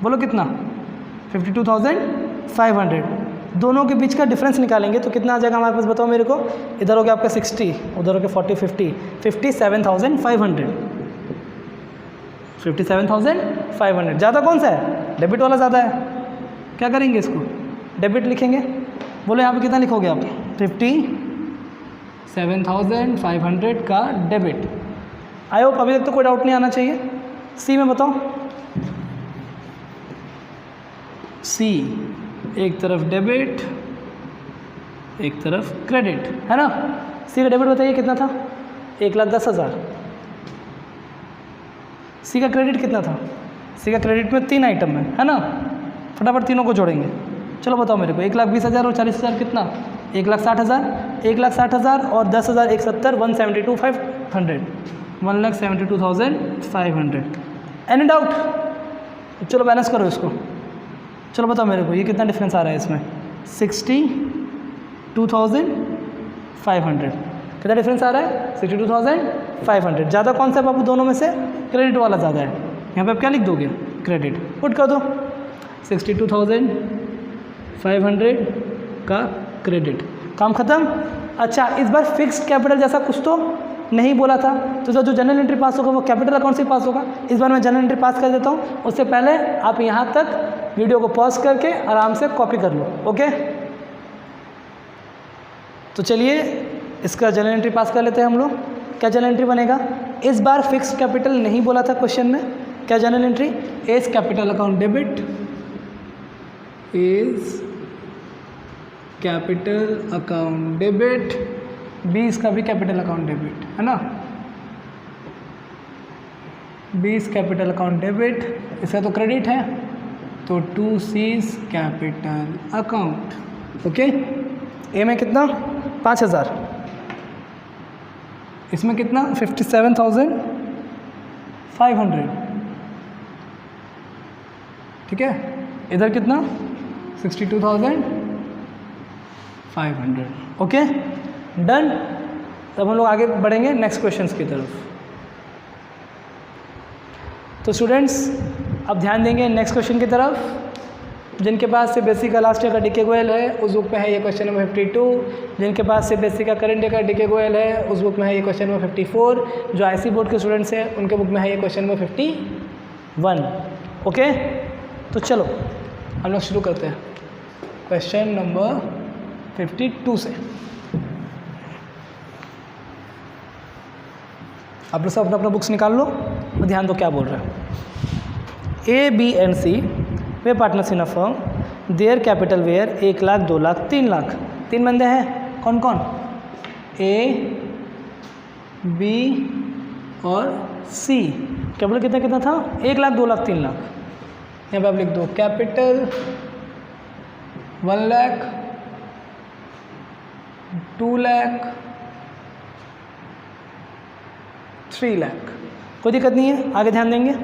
Speaker 1: बोलो कितना? 52,500। दोनों के बीच का डिफरेंस निकालेंगे तो कितना आ जाएगा हमारे पास? बताओ मेरे को। इधर हो गया आपका 60, उधर हो गया 40, 50, 57,500। 57,500। ज़्यादा कौन सा है? डेबिट वाला ज़्यादा है। क्या करेंगे इसको? डेबिट लिखेंगे। बोलो यहाँ पे कितना लिखोगे आप? 57,500 का डेबिट। आई होप अभी तक तो कोई डाउट नहीं आना चाहिए। सी में बताओ। सी एक तरफ डेबिट एक तरफ क्रेडिट है ना। सी का डेबिट बताइए कितना था? 1,10,000। सी का क्रेडिट कितना था? सी का क्रेडिट में 3 आइटम है ना। फटाफट तीनों को जोड़ेंगे। चलो बताओ मेरे को। 1,20,000 और 40,000 कितना? 1,60,000। 1,60,000 और 10,000 170, 172,500। 1,72,500। Any doubt? चलो बैलेंस करो इसको। चलो बताओ मेरे को ये कितना डिफरेंस आ रहा है इसमें? 62,500। कितना डिफरेंस आ रहा है? 62,500। ज़्यादा कौन सा है बाबू दोनों में से? क्रेडिट वाला ज़्यादा है। यहाँ पे आप क्या लिख दोगे? क्रेडिट। पुट कर दो 62,500 का क्रेडिट। काम खत्म। अच्छा इस बार फिक्स्ड कैपिटल जैसा कुछ तो नहीं बोला था, तो जो जनरल एंट्री पास होगा वो कैपिटल अकाउंट से पास होगा। इस बार मैं जनरल एंट्री पास कर देता हूँ, उससे पहले आप यहाँ तक वीडियो को पॉज करके आराम से कॉपी कर लो। ओके तो चलिए इसका जनरल एंट्री पास कर लेते हैं हम लोग। क्या जनरल एंट्री बनेगा? इस बार फिक्स्ड कैपिटल नहीं बोला था क्वेश्चन में। क्या journal entry? A's capital account debit, A's capital account debit B इसका भी कैपिटल अकाउंट डेबिट है ना, B is capital account debit, इसका तो क्रेडिट है तो 2C कैपिटल अकाउंट। ओके, ए में कितना 5000, इसमें कितना 57,500, ठीक है, इधर कितना 62,500। Okay done. तब हम लोग आगे बढ़ेंगे नेक्स्ट क्वेश्चंस की तरफ। तो स्टूडेंट्स अब ध्यान देंगे नेक्स्ट क्वेश्चन की तरफ। जिनके पास से बेसिक का लास्ट ईयर का डीके गोयल है उस बुक में है ये क्वेश्चन नंबर 52, जिनके पास से बेसिक का करंट ईयर का डीके गोयल है उस बुक में है ये क्वेश्चन नंबर 54, जो आईसी बोर्ड के स्टूडेंट्स हैं उनके बुक में है ये क्वेश्चन नंबर 51। ओके तो चलो हम लोग शुरू करते हैं क्वेश्चन नंबर 52 से। आप लोग सब अपना अपना बुक्स निकाल लो और ध्यान दो क्या बोल रहे हैं। A B and C were partners in a firm, their capital were 1 lakh 2 lakh 3 lakh. 3 बंदे हैं, कौन कौन, ए बी और सी। कैपिटल कितना कितना था 1 लाख 2 लाख 3 लाख। यहाँ पे आप लिख दो कैपिटल 1 लाख 2 लाख 3 लाख। कोई दिक्कत नहीं है, आगे ध्यान देंगे।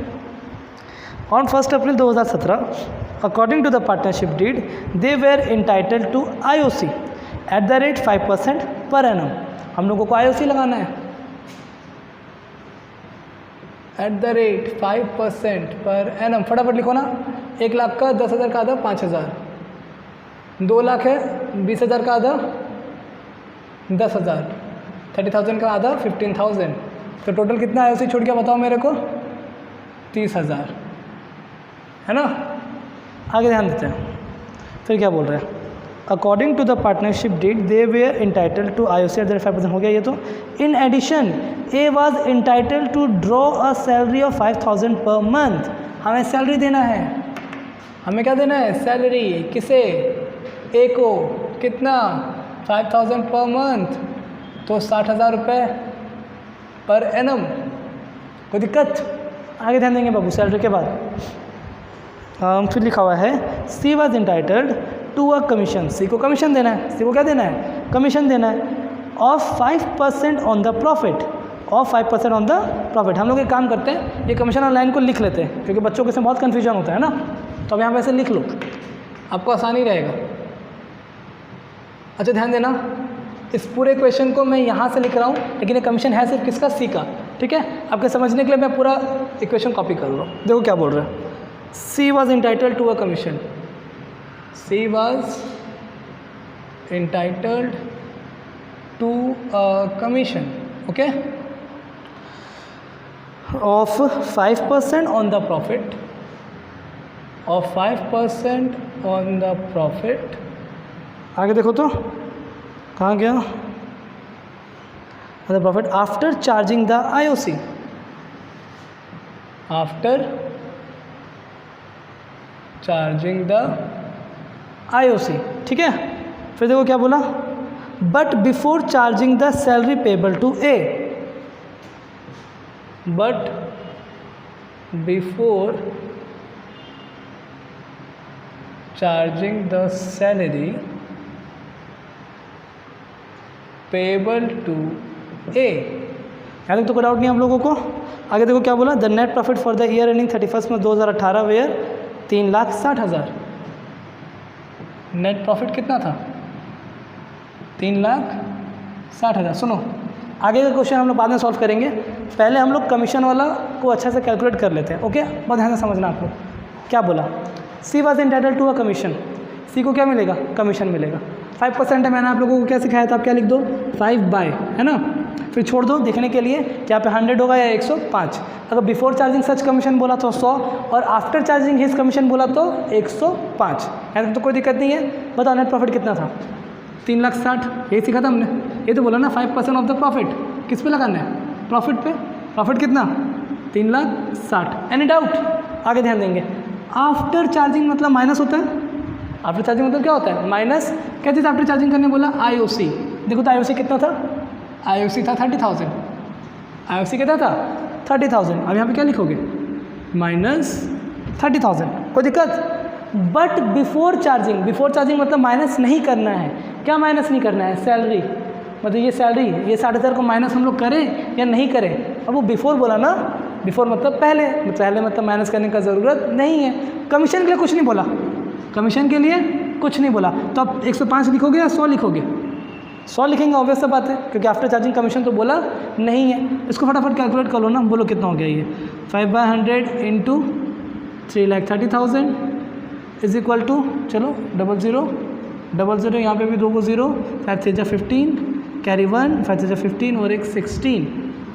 Speaker 1: On 1 April 2017 according to the partnership deed they were entitled to IOC at the rate 5% per annum. हम लोगों को IOC लगाना है eight the rate 5% per annum. फटाफट लिखो ना, 1 लाख का 10,000 का आधा 5,000, 2 लाख है 20,000 का आधा 10,000, 30,000 का आधा 15,000। तो टोटल कितना IOC छोड़ के बताओ मेरे को 30,000 है ना। आगे ध्यान देते हैं फिर क्या बोल रहे हैं। According to the partnership deed they were entitled to IOC at the rate 5% हो गया ये तो। In addition A was entitled to draw a salary of 5,000 per month. हमें सैलरी देना है, हमें क्या देना है सैलरी, किसे, ए को, कितना 5,000 पर मंथ तो 60,000 रुपये पर एनम। कोई दिक्कत, आगे ध्यान देंगे बाबू। सैलरी के बाद फिर लिखा हुआ है C was entitled to a commission. C को कमीशन देना है, सी को क्या देना है कमीशन देना है of 5% on the profit, of 5% on the profit. हम लोग एक काम करते हैं ये कमीशन और लाइन को लिख लेते हैं क्योंकि बच्चों के इसमें बहुत कन्फ्यूजन होता है ना, तो अब यहाँ पे ऐसे लिख लो आपको आसानी रहेगा। अच्छा ध्यान देना, इस पूरे क्वेश्चन को मैं यहाँ से लिख रहा हूँ लेकिन ये कमीशन है सिर्फ किसका, सी का, ठीक है। आपके समझने के लिए मैं पूरा इक्वेशन कॉपी कर रहा हूँ। देखो क्या बोल रहे हैं, C was entitled to a commission, C was entitled to a commission, okay, of 5% on the profit, of 5% on the profit. आगे देखो तो कहाँ गया the profit after charging the IOC, after charging the IOC, ठीक है। फिर देखो क्या बोला, but before charging the salary payable to A, but before charging the salary payable to A. यहाँ तक तो कोई डाउट नहीं हम लोगों को। आगे देखो क्या बोला, the net profit for the year ending 31 में 2018 वेयर 3,60,000। नेट प्रॉफिट कितना था 3,60,000। सुनो आगे का क्वेश्चन हम लोग बाद में सॉल्व करेंगे, पहले हम लोग कमीशन वाला को अच्छे से कैलकुलेट कर लेते हैं। ओके बहुत ध्यान से समझना आप लोग। क्या बोला, C was entitled to a commission, C को क्या मिलेगा कमीशन मिलेगा। 5% है, मैंने आप लोगों को क्या सिखाया था, आप क्या लिख दो 5 बाय, है ना। फिर छोड़ दो देखने के लिए कि यहाँ पे 100 होगा या 105। अगर बिफोर चार्जिंग सच कमीशन बोला तो 100 और आफ्टर चार्जिंग हिज कमीशन बोला तो 105। यहाँ तक तो कोई दिक्कत नहीं है। बताओ नेट प्रॉफिट कितना था 3,60,000, यही सीखा था हमने। ये तो बोला ना 5% ऑफ द प्रॉफिट, किस पे लगाना है प्रॉफिट पे। प्रॉफिट कितना 3,60,000। एनी डाउट, आगे ध्यान देंगे। आफ्टर चार्जिंग मतलब माइनस होता है, आफ्टर चार्जिंग मतलब क्या होता है माइनस। क्या चीज़ आफ्टर चार्जिंग करने बोला IOC। देखो तो IOC कितना था IOC था 30,000, IOC कितना था 30,000। अब यहाँ पे क्या लिखोगे -30,000, कोई दिक्कत। बट बिफोर चार्जिंग मतलब माइनस नहीं करना है। क्या माइनस नहीं करना है? सैलरी, मतलब ये सैलरी, ये 60,000 को माइनस हम लोग करें या नहीं करें। अब वो बिफोर बोला ना, बिफोर मतलब पहले मतलब माइनस करने का ज़रूरत नहीं है। कमीशन के लिए कुछ नहीं बोला, कमीशन के लिए कुछ नहीं बोला, तो आप 105 लिखोगे या 100 लिखोगे? 100 लिखेंगे, ऑब्वियस सा बात है, क्योंकि आफ्टर चार्जिंग कमीशन तो बोला नहीं है। इसको फटाफट कैलकुलेट कर लो ना, बोलो कितना हो गया ये। 5/100 इंटू 3,30,000 इज इक्वल टू, चलो 00 यहाँ पे भी 2 को 0, 5 से 15 कैरी 1, 5 से 15 और एक 16,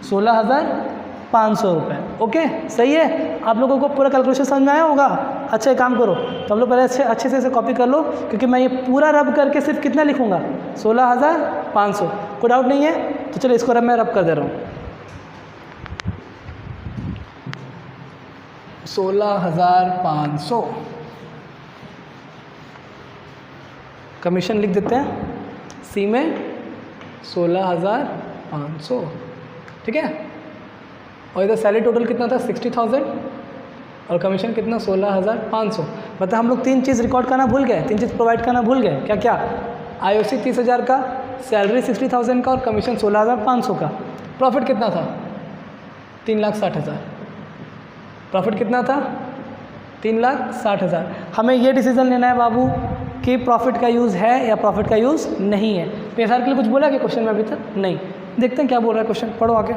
Speaker 1: 16,500 रुपये। ओके, सही है। आप लोगों को पूरा कैलकुलेशन समझ में आया होगा। अच्छा एक काम करो, तो हम लोग पहले अच्छे से इसे कॉपी कर लो, क्योंकि मैं ये पूरा रब करके सिर्फ कितना लिखूंगा 16,500। कोई डाउट नहीं है? तो चलो इसको मैं रब कर दे रहा हूँ। 16,500 कमीशन लिख देते हैं, सी में 16,500, ठीक है। और इधर सैलरी टोटल कितना था 60,000 और कमीशन कितना 16,500। मतलब हम लोग 3 चीज़ रिकॉर्ड करना भूल गए, 3 चीज़ प्रोवाइड करना भूल गए। क्या क्या? IOC 30,000 का, सैलरी 60,000 का और कमीशन 16,500 का। प्रॉफिट कितना था 3,60,000। प्रॉफिट कितना था 3,60,000। हमें ये डिसीजन लेना है बाबू कि प्रॉफिट का यूज़ है या प्रॉफिट का यूज़ नहीं है। PSR के लिए कुछ बोला कि क्वेश्चन में अभी तक नहीं। देखते हैं क्या बोल रहा है क्वेश्चन, पढ़ो आगे।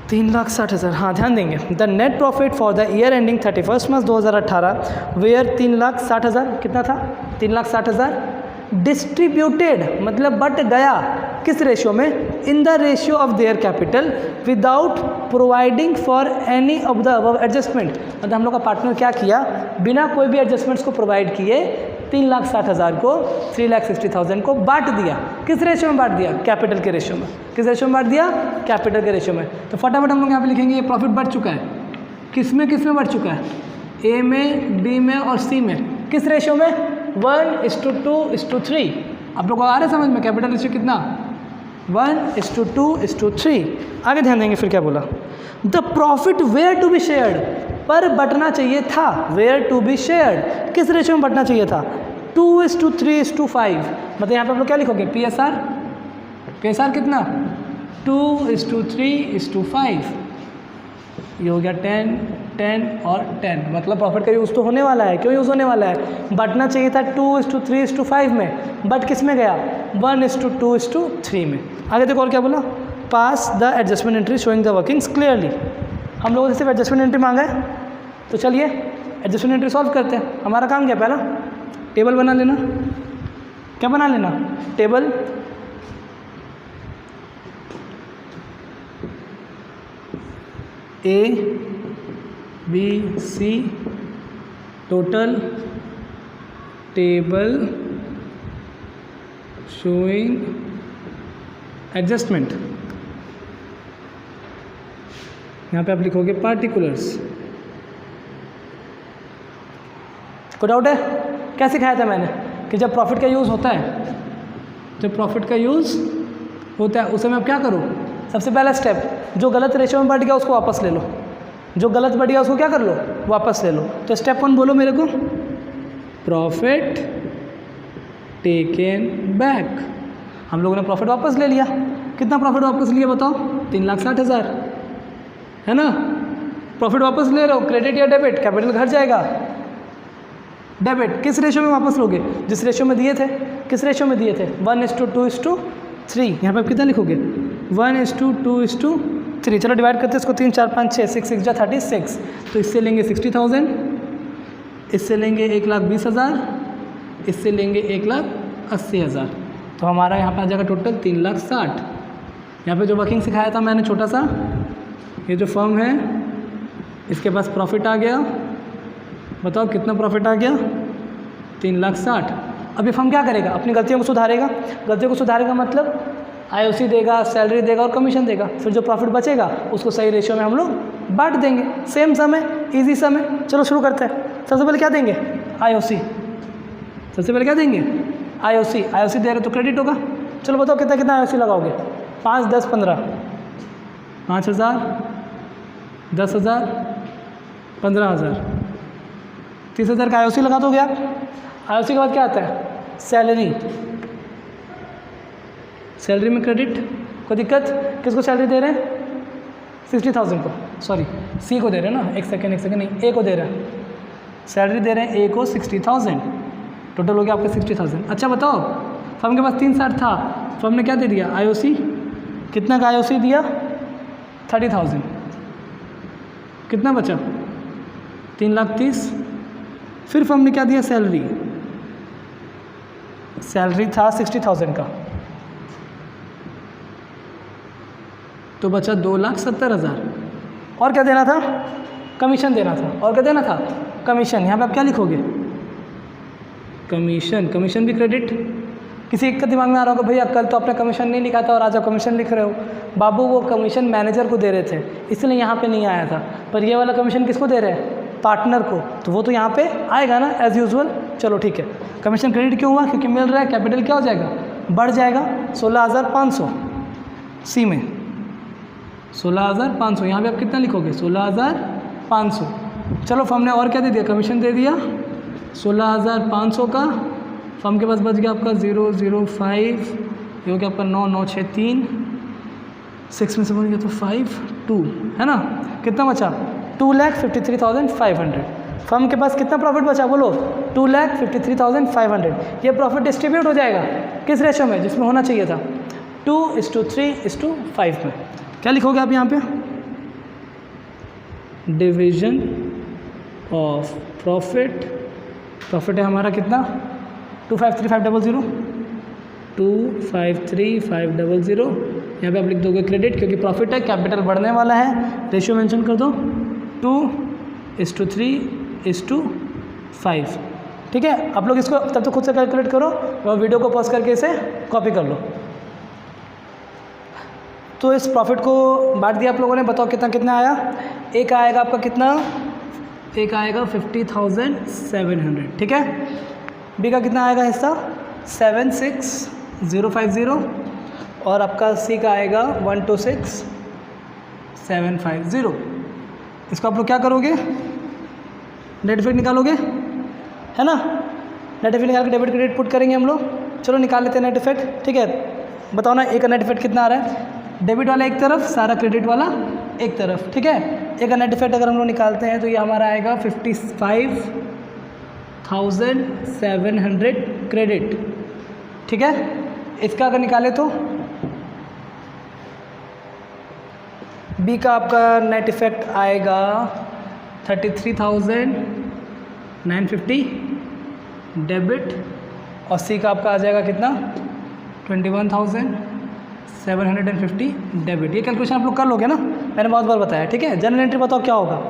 Speaker 1: 3,60,000, हाँ ध्यान देंगे। The net profit for the year ending 31 March 2018 were 3,60,000 कितना था 3,60,000 डिस्ट्रीब्यूटेड मतलब बट गया किस रेशियो में? इन the ratio of their capital without providing for any of the above adjustment. मतलब हम लोग का पार्टनर क्या किया, बिना कोई भी एडजस्टमेंट्स को प्रोवाइड किए 3,60,000 को 3,60,000 को बांट दिया। किस रेशियो में बांट दिया? कैपिटल के रेशियो में। किस रेशियो में बांट दिया? कैपिटल के रेशियो में। तो फटाफट हम लोग यहाँ पे लिखेंगे ये प्रॉफिट बढ़ चुका है। किस में बढ़ चुका है? ए में, बी में और सी में। किस रेशियो में? 1:2:3। आप लोग को आ रहा है समझ में? कैपिटल रेशियो कितना 1:2:3। आगे ध्यान देंगे फिर क्या बोला। The profit were to be shared, पर बटना चाहिए था। वेयर टू बी शेयर्ड किस रेशियो में बटना चाहिए था? 2:3:5। मतलब यहाँ पे आप लोग क्या लिखोगे? PSR कितना 2:3:5। ये हो गया 10 और 10। मतलब प्रॉफिट का यूज़ तो होने वाला है। क्यों यूज़ होने वाला है? बटना चाहिए था 2:3:5 में, बट किस में गया 1:2:3 में। आगे देखो और क्या बोला। Pass the adjustment entry showing the workings clearly. हम लोगों से सिर्फ एडजस्टमेंट एंट्री मांगा है, तो चलिए एडजस्टमेंट एंट्री सॉल्व करते हैं। हमारा काम क्या? पहला टेबल बना लेना। क्या बना लेना? Table. A, B, C total table showing adjustment. यहाँ पे आप लिखोगे पार्टिकुलर्स। कोई डाउट है? क्या सिखाया था मैंने कि जब प्रॉफिट का यूज़ होता है, उस समय आप क्या करो? सबसे पहला स्टेप, जो गलत रेशियो में बढ़ गया उसको वापस ले लो। जो गलत बढ़ गया उसको क्या कर लो? वापस ले लो। तो स्टेप 1 बोलो मेरे को। Profit taken back. हम लोगों ने प्रॉफिट वापस ले लिया। कितना प्रॉफिट वापस लिया बताओ? 3,60,000 है ना। प्रॉफिट वापस ले रहे हो, क्रेडिट या डेबिट? कैपिटल घर जाएगा। डेबिट किस रेशियो में वापस लोगे? जिस रेशियो में दिए थे। किस रेशियो में दिए थे? 1:2:3। यहाँ पे आप कितना लिखोगे? 1:2:3। चलो डिवाइड करते हैं इसको। 3 4 5 6 6 6 36। तो इससे लेंगे 60,000, इससे लेंगे 1,20,000, इससे लेंगे 1,80,000। तो हमारा यहाँ पे आ जाएगा टोटल 3,60,000। यहाँ पे जो वर्किंग सिखाया था मैंने छोटा सा, ये जो फर्म है इसके पास प्रॉफिट आ गया। बताओ कितना प्रॉफिट आ गया? 3,60,000। अब ये फर्म क्या करेगा? अपनी गलतियों को सुधारेगा। गलतियों को सुधारेगा मतलब IOC देगा, सैलरी देगा और कमीशन देगा। फिर जो प्रॉफिट बचेगा उसको सही रेशियो में हम लोग बांट देंगे। सेम समय, इजी समय। चलो शुरू करते हैं। सबसे पहले क्या देंगे? IOC। सबसे पहले क्या देंगे? IOC। IOC दे रहे तो क्रेडिट होगा। चलो बताओ कितना कितना IOC लगाओगे? 5, 10, 15, 5,000, 10,000, 15,000, 30,000 का IOC लगा दोगे आप। IOC के बाद क्या आता है? सैलरी। सैलरी में क्रेडिट, कोई दिक्कत? किसको सैलरी दे रहे हैं? 60,000 को, सॉरी सी को दे रहे हैं ना, एक सेकेंड नहीं, ए को दे रहे हैं। सैलरी दे रहे हैं ए को 60,000, टोटल हो गया आपका 60,000। अच्छा बताओ, फर्म के पास 360 था, फर्म ने क्या दे दिया? IOC। कितना का IOC दिया? 30,000। कितना बचा? 3,30,000। फिर फर्म ने क्या दिया? सैलरी। सैलरी था 60,000 का, तो बचा 2,70,000। और क्या देना था? कमीशन देना था। और क्या देना था? कमीशन। यहाँ पे आप क्या लिखोगे? कमीशन। कमीशन भी क्रेडिट। किसी एक का दिमाग में आ रहा होगा भैया कल तो आपने कमीशन नहीं लिखा था और आज आप कमीशन लिख रहे हो। बाबू वो कमीशन मैनेजर को दे रहे थे इसलिए यहाँ पे नहीं आया था, पर ये वाला कमीशन किसको दे रहे हैं? पार्टनर को, तो वो तो यहाँ पे आएगा ना एज़ यूजुअल। चलो ठीक है, कमीशन क्रेडिट क्यों हुआ? क्योंकि मिल रहा है, कैपिटल क्या हो जाएगा? बढ़ जाएगा। 16,500 सी में, 16,500। यहाँ पे आप कितना लिखोगे? 16,500। चलो फर्म ने और क्या दे दिया? कमीशन दे दिया 16,500 का। फर्म के पास बच गया आपका 005, ये हो गया आपका 9, 9, 6, 3, 6 में से बन गया तो 5, 2 है ना। कितना बचा? 2,53,500। फर्म के पास कितना प्रॉफिट बचा बोलो? 2,53,500। ये प्रॉफिट डिस्ट्रीब्यूट हो जाएगा किस रेशो में? जिसमें होना चाहिए था 2:3:5 में। क्या लिखोगे आप यहाँ पे? Division of profit. प्रॉफिट है हमारा कितना? 253,500, 253,500। यहाँ पे आप लिख दोगे क्रेडिट, क्योंकि प्रॉफिट है, कैपिटल बढ़ने वाला है। रेशियो मेंशन कर दो 2:3:5। ठीक है, आप लोग इसको तब तो खुद से कैलकुलेट करो और वीडियो को पॉज करके इसे कॉपी कर लो। तो इस प्रॉफिट को बांट दिया आप लोगों ने, बताओ कितना कितना आया? एक आएगा आपका कितना? एक आएगा 50,700। ठीक है, बी का कितना आएगा हिस्सा? 76,050 और आपका सी का आएगा 126,750। इसको आप लोग क्या करोगे? नेट इफेक्ट निकालोगे, है ना। नेट इफेक्ट निकाल के डेबिट क्रेडिट पुट करेंगे हम लोग। चलो निकाल लेते हैं नेट इफेक्ट। ठीक है, बताओ ना एक का नेट इफेक्ट कितना आ रहा है? डेबिट वाला एक तरफ, सारा क्रेडिट वाला एक तरफ। ठीक है, एक का नेट इफेक्ट अगर हम लोग निकालते हैं तो ये हमारा आएगा 55,700 क्रेडिट। ठीक है, इसका अगर निकाले तो बी का आपका नेट इफेक्ट आएगा 33,950 डेबिट और सी का आपका आ जाएगा कितना? 21,750 डेबिट। ये कैलकुलेशन आप लोग कर लोगे ना, मैंने बहुत बार बताया। ठीक है, जनरल एंट्री बताओ क्या होगा?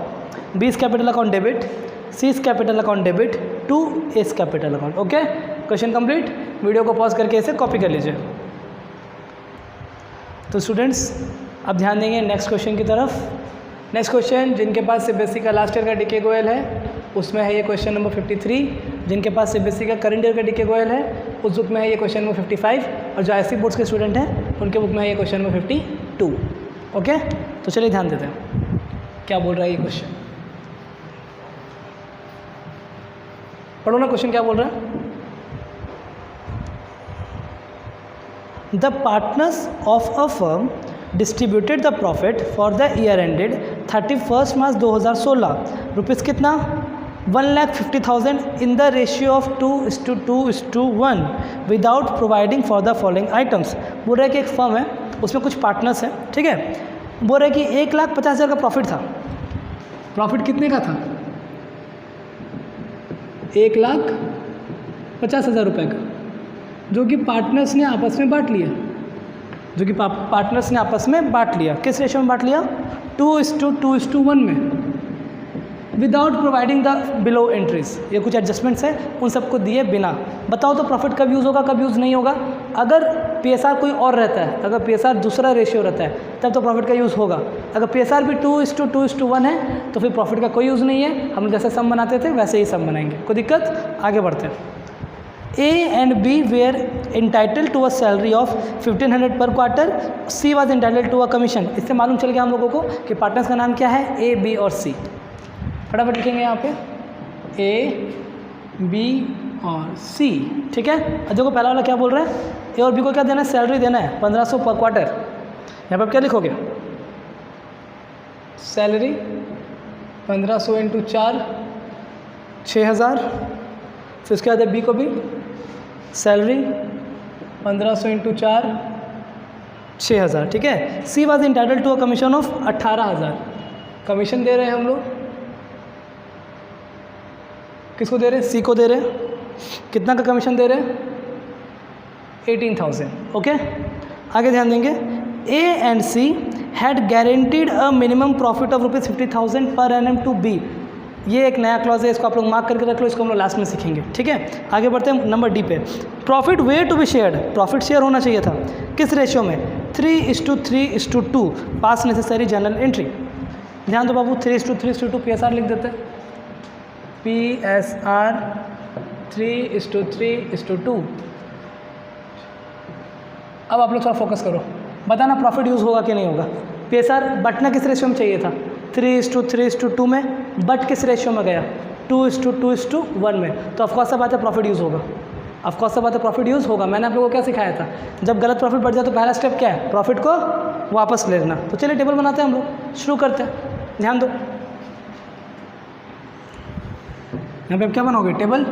Speaker 1: B is capital account debit, C is capital account debit, 2 is capital account. Okay, question complete. Video को पॉज करके इसे कॉपी कर लीजिए। तो स्टूडेंट्स अब ध्यान देंगे नेक्स्ट क्वेश्चन की तरफ। नेक्स्ट क्वेश्चन, जिनके पास सीबीएसई का लास्ट ईयर का डीके गोयल है उसमें है ये क्वेश्चन नंबर 53। जिनके पास सीबीएसई का करंट ईयर का डीके गोयल है उस बुक में है ये क्वेश्चन नंबर 55 और जो आईसी बोर्ड्स के स्टूडेंट हैं उनके बुक में है ये क्वेश्चन नंबर 52। ओके, तो चलिए ध्यान देते हैं क्या बोल रहा है ये क्वेश्चन। पढ़ो ना क्वेश्चन क्या बोल रहा है। The partners of a firm distributed the profit for the year ended 31 March 2016 rupees कितना? 1,50,000 इन the ratio of 2:2:1 without providing for the following items. बोल रहे कि एक फर्म है उसमें कुछ पार्टनर्स हैं। ठीक है, बोल रहे कि 1,50,000 का प्रॉफिट था। प्रॉफिट कितने का था? 1,50,000 रुपये का, जो कि पार्टनर्स ने आपस में बांट लिया। जो कि पार्टनर्स ने आपस में बांट लिया। किस रेशियो में बांट लिया? 2:2:1 में, without providing the below entries. ये कुछ एडजस्टमेंट्स है उन सबको दिए बिना। बताओ तो प्रॉफिट कब यूज़ होगा कब यूज़ नहीं होगा? अगर पीएसआर कोई और रहता है, अगर पीएसआर दूसरा रेशियो रहता है तब तो प्रॉफिट का यूज़ होगा। अगर पीएसआर भी 2:2:1 है तो फिर प्रॉफिट का कोई यूज़ नहीं है। हम जैसे सम बनाते थे वैसे ही सम बनाएंगे। कोई दिक्कत? आगे बढ़ते हैं। A and B were entitled to a salary of 1500 per quarter. C was entitled to a commission. इससे मालूम चल गया हम लोगों को कि पार्टनर्स का नाम क्या है, A, B और C. फटाफट लिखेंगे यहाँ पे A, B और C. ठीक है, अब देखो पहला वाला क्या बोल रहा है, A और B को क्या देना है, सैलरी देना है 1500 पर क्वार्टर. यहाँ पर क्या लिखोगे, सैलरी 1500 इंटू 4 6000. फिर उसके बाद बी को भी सैलरी 1500 इंटू 4 6000. ठीक है. C was entitled to a commission of 18000. Commission दे रहे हैं हम लोग, किसको दे रहे हैं, सी को दे रहे हैं. कितना का कमीशन दे रहे हैं, 18,000. ओके, आगे ध्यान देंगे. A and she had guaranteed a minimum profit of ₹50,000 per annum to be. ये एक नया क्लॉज है, इसको आप लोग मार्क करके रख लो, इसको हम लोग लास्ट में सीखेंगे. ठीक है, आगे बढ़ते हैं नंबर डी पे. Profit were to be shared, profit share होना चाहिए था किस रेशियो में, 3:3:2 पास नेसेसरी जनरल एंट्री. ध्यान दो बाबू, 3:3:2 PSR लिख देते हैं. PSR 3:3:2. अब आप लोग थोड़ा फोकस करो, बताना प्रॉफिट यूज़ होगा कि नहीं होगा. PSR बटना किस रेशियो में चाहिए था, 3:3:2 में, बट किस रेशियो में गया, 2:2:1 में. तो ऑफकोर्स से बात है प्रॉफिट यूज़ होगा, ऑफकोर्स से बात है प्रॉफिट यूज़ होगा. मैंने आप लोगों को क्या सिखाया था, जब गलत प्रॉफिट बढ़ जाए तो पहला स्टेप क्या है, प्रॉफिट को वापस ले लेना. तो चलिए टेबल बनाते हैं हम लोग, शुरू करते हैं. ध्यान दो, यहाँ पे आप क्या बनाओगे, टेबल.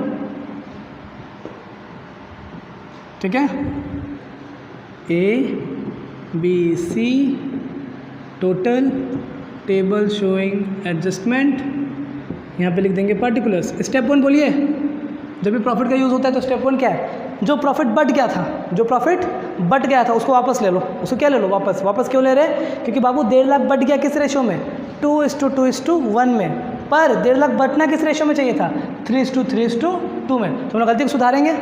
Speaker 1: ठीक है, ABC total, table showing adjustment, यहाँ पे लिख देंगे पर्टिकुलर्स. स्टेप 1 बोलिए, जब भी प्रॉफिट का यूज़ होता है तो स्टेप 1 क्या है, जो प्रॉफिट बट गया था, जो प्रॉफिट बट गया था उसको वापस ले लो. उसको क्या ले लो, वापस. वापस क्यों ले रहे, क्योंकि बाबू 1.5 लाख बट गया किस रेशियो में, 2:2:1 में, पर 1.5 लाख बटना किस रेशियो में चाहिए था, 3:3:2 में. तो हम लोग गलती को सुधारेंगे.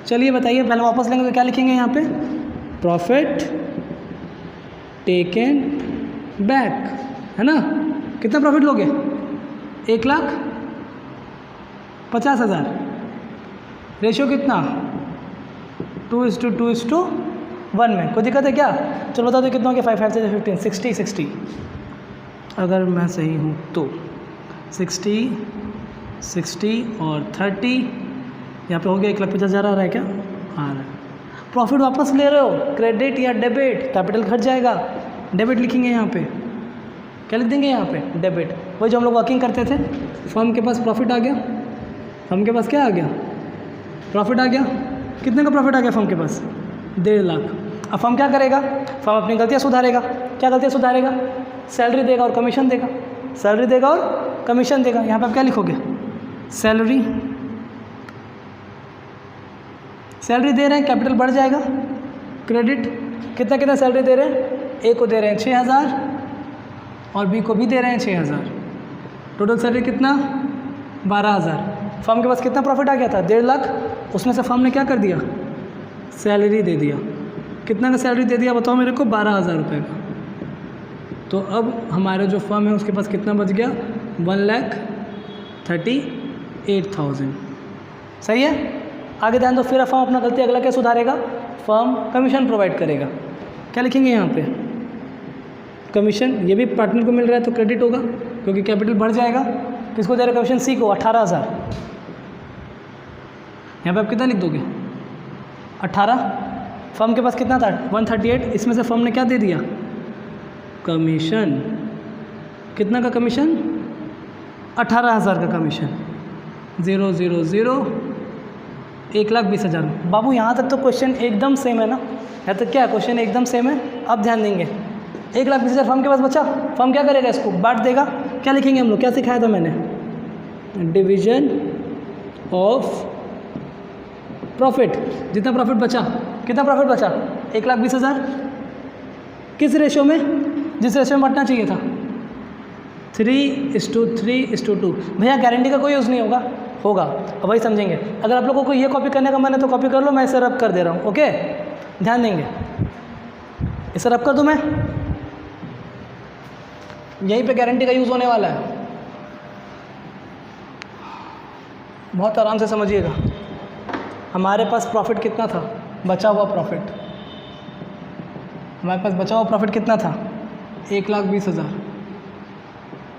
Speaker 1: चलिए बताइए, पहले वापस लेंगे तो क्या लिखेंगे यहाँ पे, प्रॉफिट टेकन बैक, है ना. कितना प्रॉफिट लोगे, 1,50,000. रेशियो कितना, 2:2:1 में. कोई दिक्कत है क्या, चलो बता दो कितना हो गया, 5 5 15 60 60. अगर मैं सही हूँ तो 60 60 और 30, यहाँ पे हो गया 1,50,000 आ रहा है क्या, आ रहा है. प्रॉफिट वापस ले रहे हो, क्रेडिट या डेबिट, कैपिटल घट जाएगा, डेबिट लिखेंगे यहाँ पे. क्या लिख देंगे यहाँ पे, डेबिट. वही जो हम लोग वर्किंग करते थे, फर्म के पास प्रॉफिट आ गया, फर्म के पास क्या आ गया, प्रॉफिट आ गया. कितने का प्रॉफिट आ गया फर्म के पास, 1.5 लाख. अब फर्म क्या करेगा, फर्म अपनी गलतियाँ सुधारेगा. क्या गलतियाँ सुधारेगा, सैलरी देगा और कमीशन देगा, सैलरी देगा और कमीशन देगा. यहाँ पे आप क्या लिखोगे, सैलरी, सैलरी दे रहे हैं, कैपिटल बढ़ जाएगा. क्रेडिट, कितना कितना सैलरी दे रहे हैं, ए को दे रहे हैं 6,000 और बी को भी दे रहे हैं 6,000. टोटल सैलरी कितना, 12,000. फर्म के पास कितना प्रॉफिट आ गया था, 1.5 लाख. उसमें से फर्म ने क्या कर दिया, सैलरी दे दिया. कितना का सैलरी दे दिया बताओ मेरे को, 12,000 रुपये का. तो अब हमारा जो फर्म है उसके पास कितना बच गया, 1,38,000. सही है. आगे ध्यान दो, फिर फर्म अपना गलती अगला क्या सुधारेगा, फर्म कमीशन प्रोवाइड करेगा. क्या लिखेंगे यहाँ पे, कमीशन. ये भी पार्टनर को मिल रहा है तो क्रेडिट होगा, क्योंकि कैपिटल बढ़ जाएगा. किसको दे रहे कमीशन, सी को, 18,000. यहाँ पे आप कितना लिख दोगे, 18. फर्म के पास कितना था, 138. इसमें से फर्म ने क्या दे दिया, कमीशन. कितना का कमीशन, 18,000 का कमीशन. 0 0 0 1,20,000. बाबू यहाँ तक तो क्वेश्चन एकदम सेम है ना, यहाँ तक क्या क्वेश्चन एकदम सेम है. अब ध्यान देंगे, 1,20,000 फर्म के पास बचा, फर्म क्या करेगा, इसको बांट देगा. क्या लिखेंगे हम लोग, क्या सिखाया था मैंने, डिवीजन ऑफ प्रॉफिट. जितना प्रॉफिट बचा, कितना प्रॉफिट बचा, 1,20,000. किस रेशियो में, जिस रेशियो में बांटना चाहिए था, 3:3:2. भैया गारंटी का कोई यूज़ नहीं होगा, होगा. अब वही समझेंगे. अगर आप लोगों को ये कॉपी करने का मन है तो कॉपी कर लो, मैं इसे रब कर दे रहा हूँ. ओके, ध्यान देंगे, इसे रब कर दूँ मैं, यहीं पे गारंटी का यूज़ होने वाला है. बहुत आराम से समझिएगा. हमारे पास प्रॉफिट कितना था, बचा हुआ प्रॉफिट, हमारे पास बचा हुआ प्रॉफिट कितना था, 1,20,000।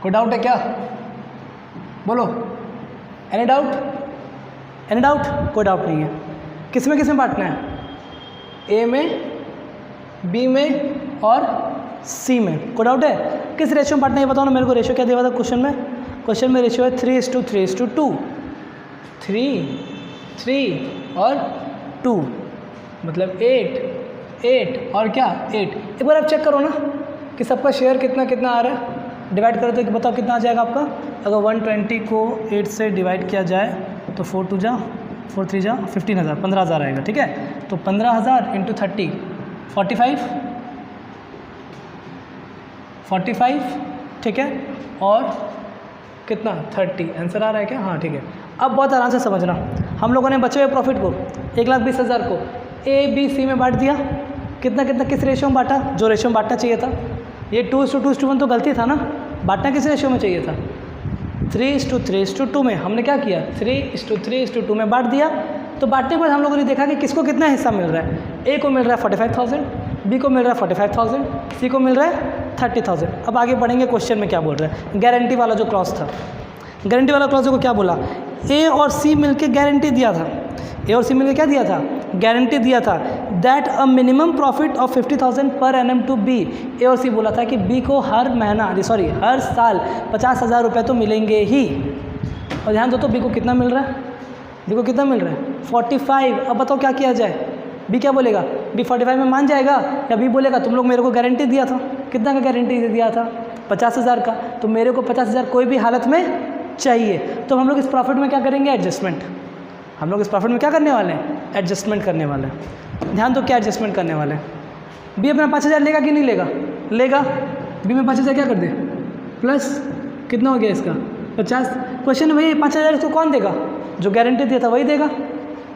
Speaker 1: कोई डाउट है क्या, बोलो, एनी डाउट, एनी डाउट, कोई डाउट नहीं है। किस में बांटना है, ए में, बी में और सी में, कोई डाउट है, किस रेशियो में बांटना है, ये बताओ ना मेरे को। रेशियो क्या दिया हुआ था क्वेश्चन में, क्वेश्चन में रेशियो है 3:3:2, 3 और 2, मतलब 8 और क्या 8। एक बार आप चेक करो ना कि सबका शेयर कितना कितना आ रहा है, डिवाइड करो तो बताओ कितना आ जाएगा आपका। अगर 120 को 8 से डिवाइड किया जाए तो 4 2 जा 4 3 जा 15,000, 15,000 आएगा, ठीक है। तो 15,000 इंटू 30 45, ठीक है, और कितना 30, आंसर आ रहा है क्या, हाँ ठीक है। अब बहुत आराम से समझना, हम लोगों ने बचे हुए प्रॉफिट को 1,20,000 को ए बी सी में बांट दिया, कितना कितना किस रेशियो में बांटा, जो रेशियो में बांटना चाहिए था। ये 2:2:1 तो गलती था ना, बांटना किस रेशियो में चाहिए था, 3:3:2 में। हमने क्या किया, 3:3:2 में बांट दिया। तो बांटने के बाद हम लोगों ने देखा कि किसको कितना हिस्सा मिल रहा है, ए को मिल रहा है 45,000, बी को मिल रहा है 45,000, सी को मिल रहा है 30,000। अब आगे बढ़ेंगे, क्वेश्चन में क्या बोल रहा है, गारंटी वाला जो क्लॉज था, गारंटी वाला क्लॉज को क्या बोला, ए और सी मिलके गारंटी दिया था, ए और सी मिलकर क्या दिया था, गारंटी दिया था, that a minimum profit of 50,000 per annum to be. ए और सी बोला था कि बी को हर साल 50,000 रुपये तो मिलेंगे ही। और ध्यान दो तो बी को कितना मिल रहा है, बी को कितना मिल रहा है 45। अब बताओ क्या किया जाए, बी क्या बोलेगा, बी 45 में मान जाएगा या बी बोलेगा तुम लोग मेरे को गारंटी दिया था, कितना का गारंटी दिया था 50,000 का, तो मेरे को 50,000 कोई भी हालत में चाहिए। तो हम लोग इस प्रॉफिट में क्या करेंगे, एडजस्टमेंट। हम लोग इस प्रॉफिट में क्या करने वाले हैं, एडजस्टमेंट करने वाले हैं। ध्यान दो क्या एडजस्टमेंट करने वाले हैं, बी अपना 5,000 लेगा कि नहीं लेगा, लेगा। बी में 5,000 क्या कर दे, प्लस कितना हो गया इसका 50। क्वेश्चन में भैया 5,000 इसको कौन देगा, जो गारंटी दिया था वही देगा,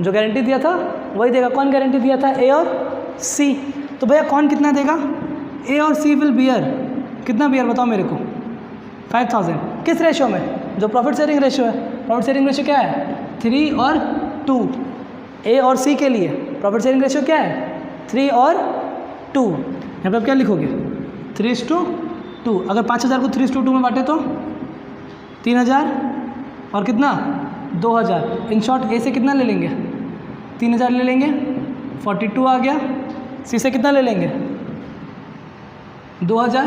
Speaker 1: जो गारंटी दिया था वही देगा। कौन गारंटी दिया था, ए और सी। तो भैया कौन कितना देगा, ए और सी विल बियर, कितना बियर बताओ मेरे को 5,000। किस रेशियो में, जो प्रॉफिट शेयरिंग रेशियो है। प्रॉफिट शेयरिंग रेशियो क्या है, 3 और 2। ए और सी के लिए प्रॉफिट शेयरिंग रेशियो क्या है, 3 और 2। यहाँ पे आप क्या लिखोगे 3:2। अगर 5,000 को 3:2 में बांटे तो 3,000 और कितना 2,000। इन शॉर्ट ए से कितना ले लेंगे 3,000 ले लेंगे, 42 आ गया। सी से कितना ले लेंगे 2,000,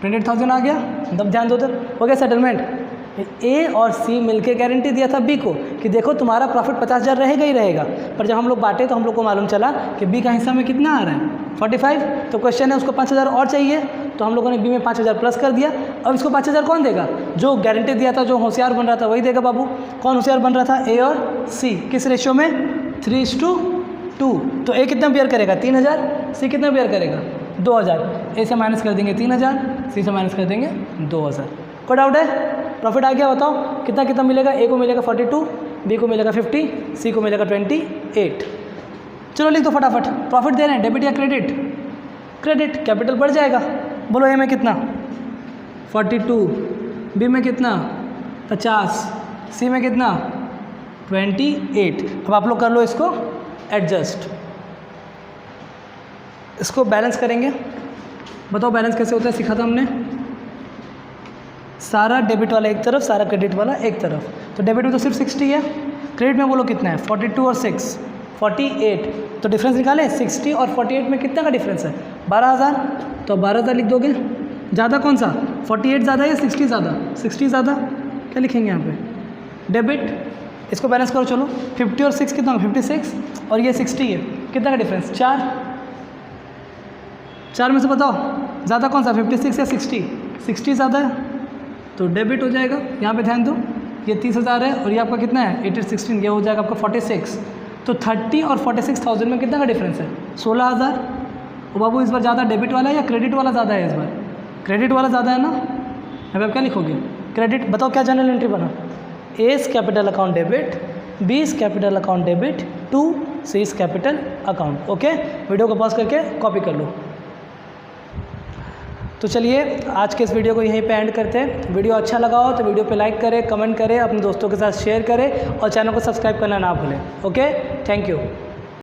Speaker 1: 28,000 आ गया। तब ध्यान दो तो हो गया सेटलमेंट। ए और सी मिलके गारंटी दिया था बी को कि देखो तुम्हारा प्रॉफिट 50,000 रहेगा ही रहेगा। पर जब हम लोग बांटे तो हम लोग को मालूम चला कि बी का हिस्सा में कितना आ रहा है 45। तो क्वेश्चन है उसको 5,000 और चाहिए, तो हम लोगों ने बी में 5,000 प्लस कर दिया। अब इसको 5,000 कौन देगा, जो गारंटी दिया था, जो होशियार बन रहा था वही देगा बाबू। कौन होशियार बन रहा था, ए और सी। किस रेशियो में 3:2। तो ए कितना बियर करेगा 3,000, सी कितना बियर करेगा 2,000। ए से माइनस कर देंगे 3,000, सी से माइनस कर देंगे 2,000। कोई डाउट है, प्रॉफिट आ गया, बताओ कितना कितना मिलेगा। ए को मिलेगा 42, बी को मिलेगा 50, सी को मिलेगा 28। चलो लिख दो फटाफट। प्रॉफिट दे रहे हैं, डेबिट या क्रेडिट, क्रेडिट। कैपिटल बढ़ जाएगा। बोलो ए में कितना 42, बी में कितना 50, सी में कितना 28। अब आप लोग कर लो इसको एडजस्ट, इसको बैलेंस करेंगे। बताओ बैलेंस कैसे होता है, सीखा था हमने। सारा डेबिट वाला एक तरफ, सारा क्रेडिट वाला एक तरफ। तो डेबिट में तो सिर्फ 60 है, क्रेडिट में बोलो कितना है 42 और 6 48। तो डिफरेंस निकालें, 60 और 48 में कितना का डिफरेंस है 12,000। तो 12,000 लिख दोगे। ज़्यादा कौन सा 48 ज़्यादा या 60 ज़्यादा, 60 ज़्यादा। क्या लिखेंगे यहाँ पे, डेबिट। इसको बैलेंस करो चलो। 50 और 6 कितना 56 और ये 60 है, कितना का डिफरेंस 4। 4 में से बताओ ज़्यादा कौन सा 56 या 60, 60 ज़्यादा है तो डेबिट हो जाएगा। यहाँ पे ध्यान दो, ये 30,000 है और ये आपका कितना है 8 16, ये हो जाएगा आपका 46। तो 30 और 46,000 में कितना का डिफरेंस है 16,000। तो बाबू इस बार ज़्यादा डेबिट वाला है या क्रेडिट वाला ज़्यादा है, इस बार क्रेडिट वाला ज़्यादा है ना। अब आप क्या लिखोगे, क्रेडिट। बताओ क्या जनरल एंट्री बना, A is capital account debit, B is capital account debit to C is capital account. Okay, video को पॉज करके कॉपी कर लो। तो चलिए आज के इस वीडियो को यहीं पे एंड करते हैं। वीडियो अच्छा लगा हो तो वीडियो पे लाइक करें, कमेंट करें, अपने दोस्तों के साथ शेयर करें और चैनल को सब्सक्राइब करना ना भूलें। Okay, thank you.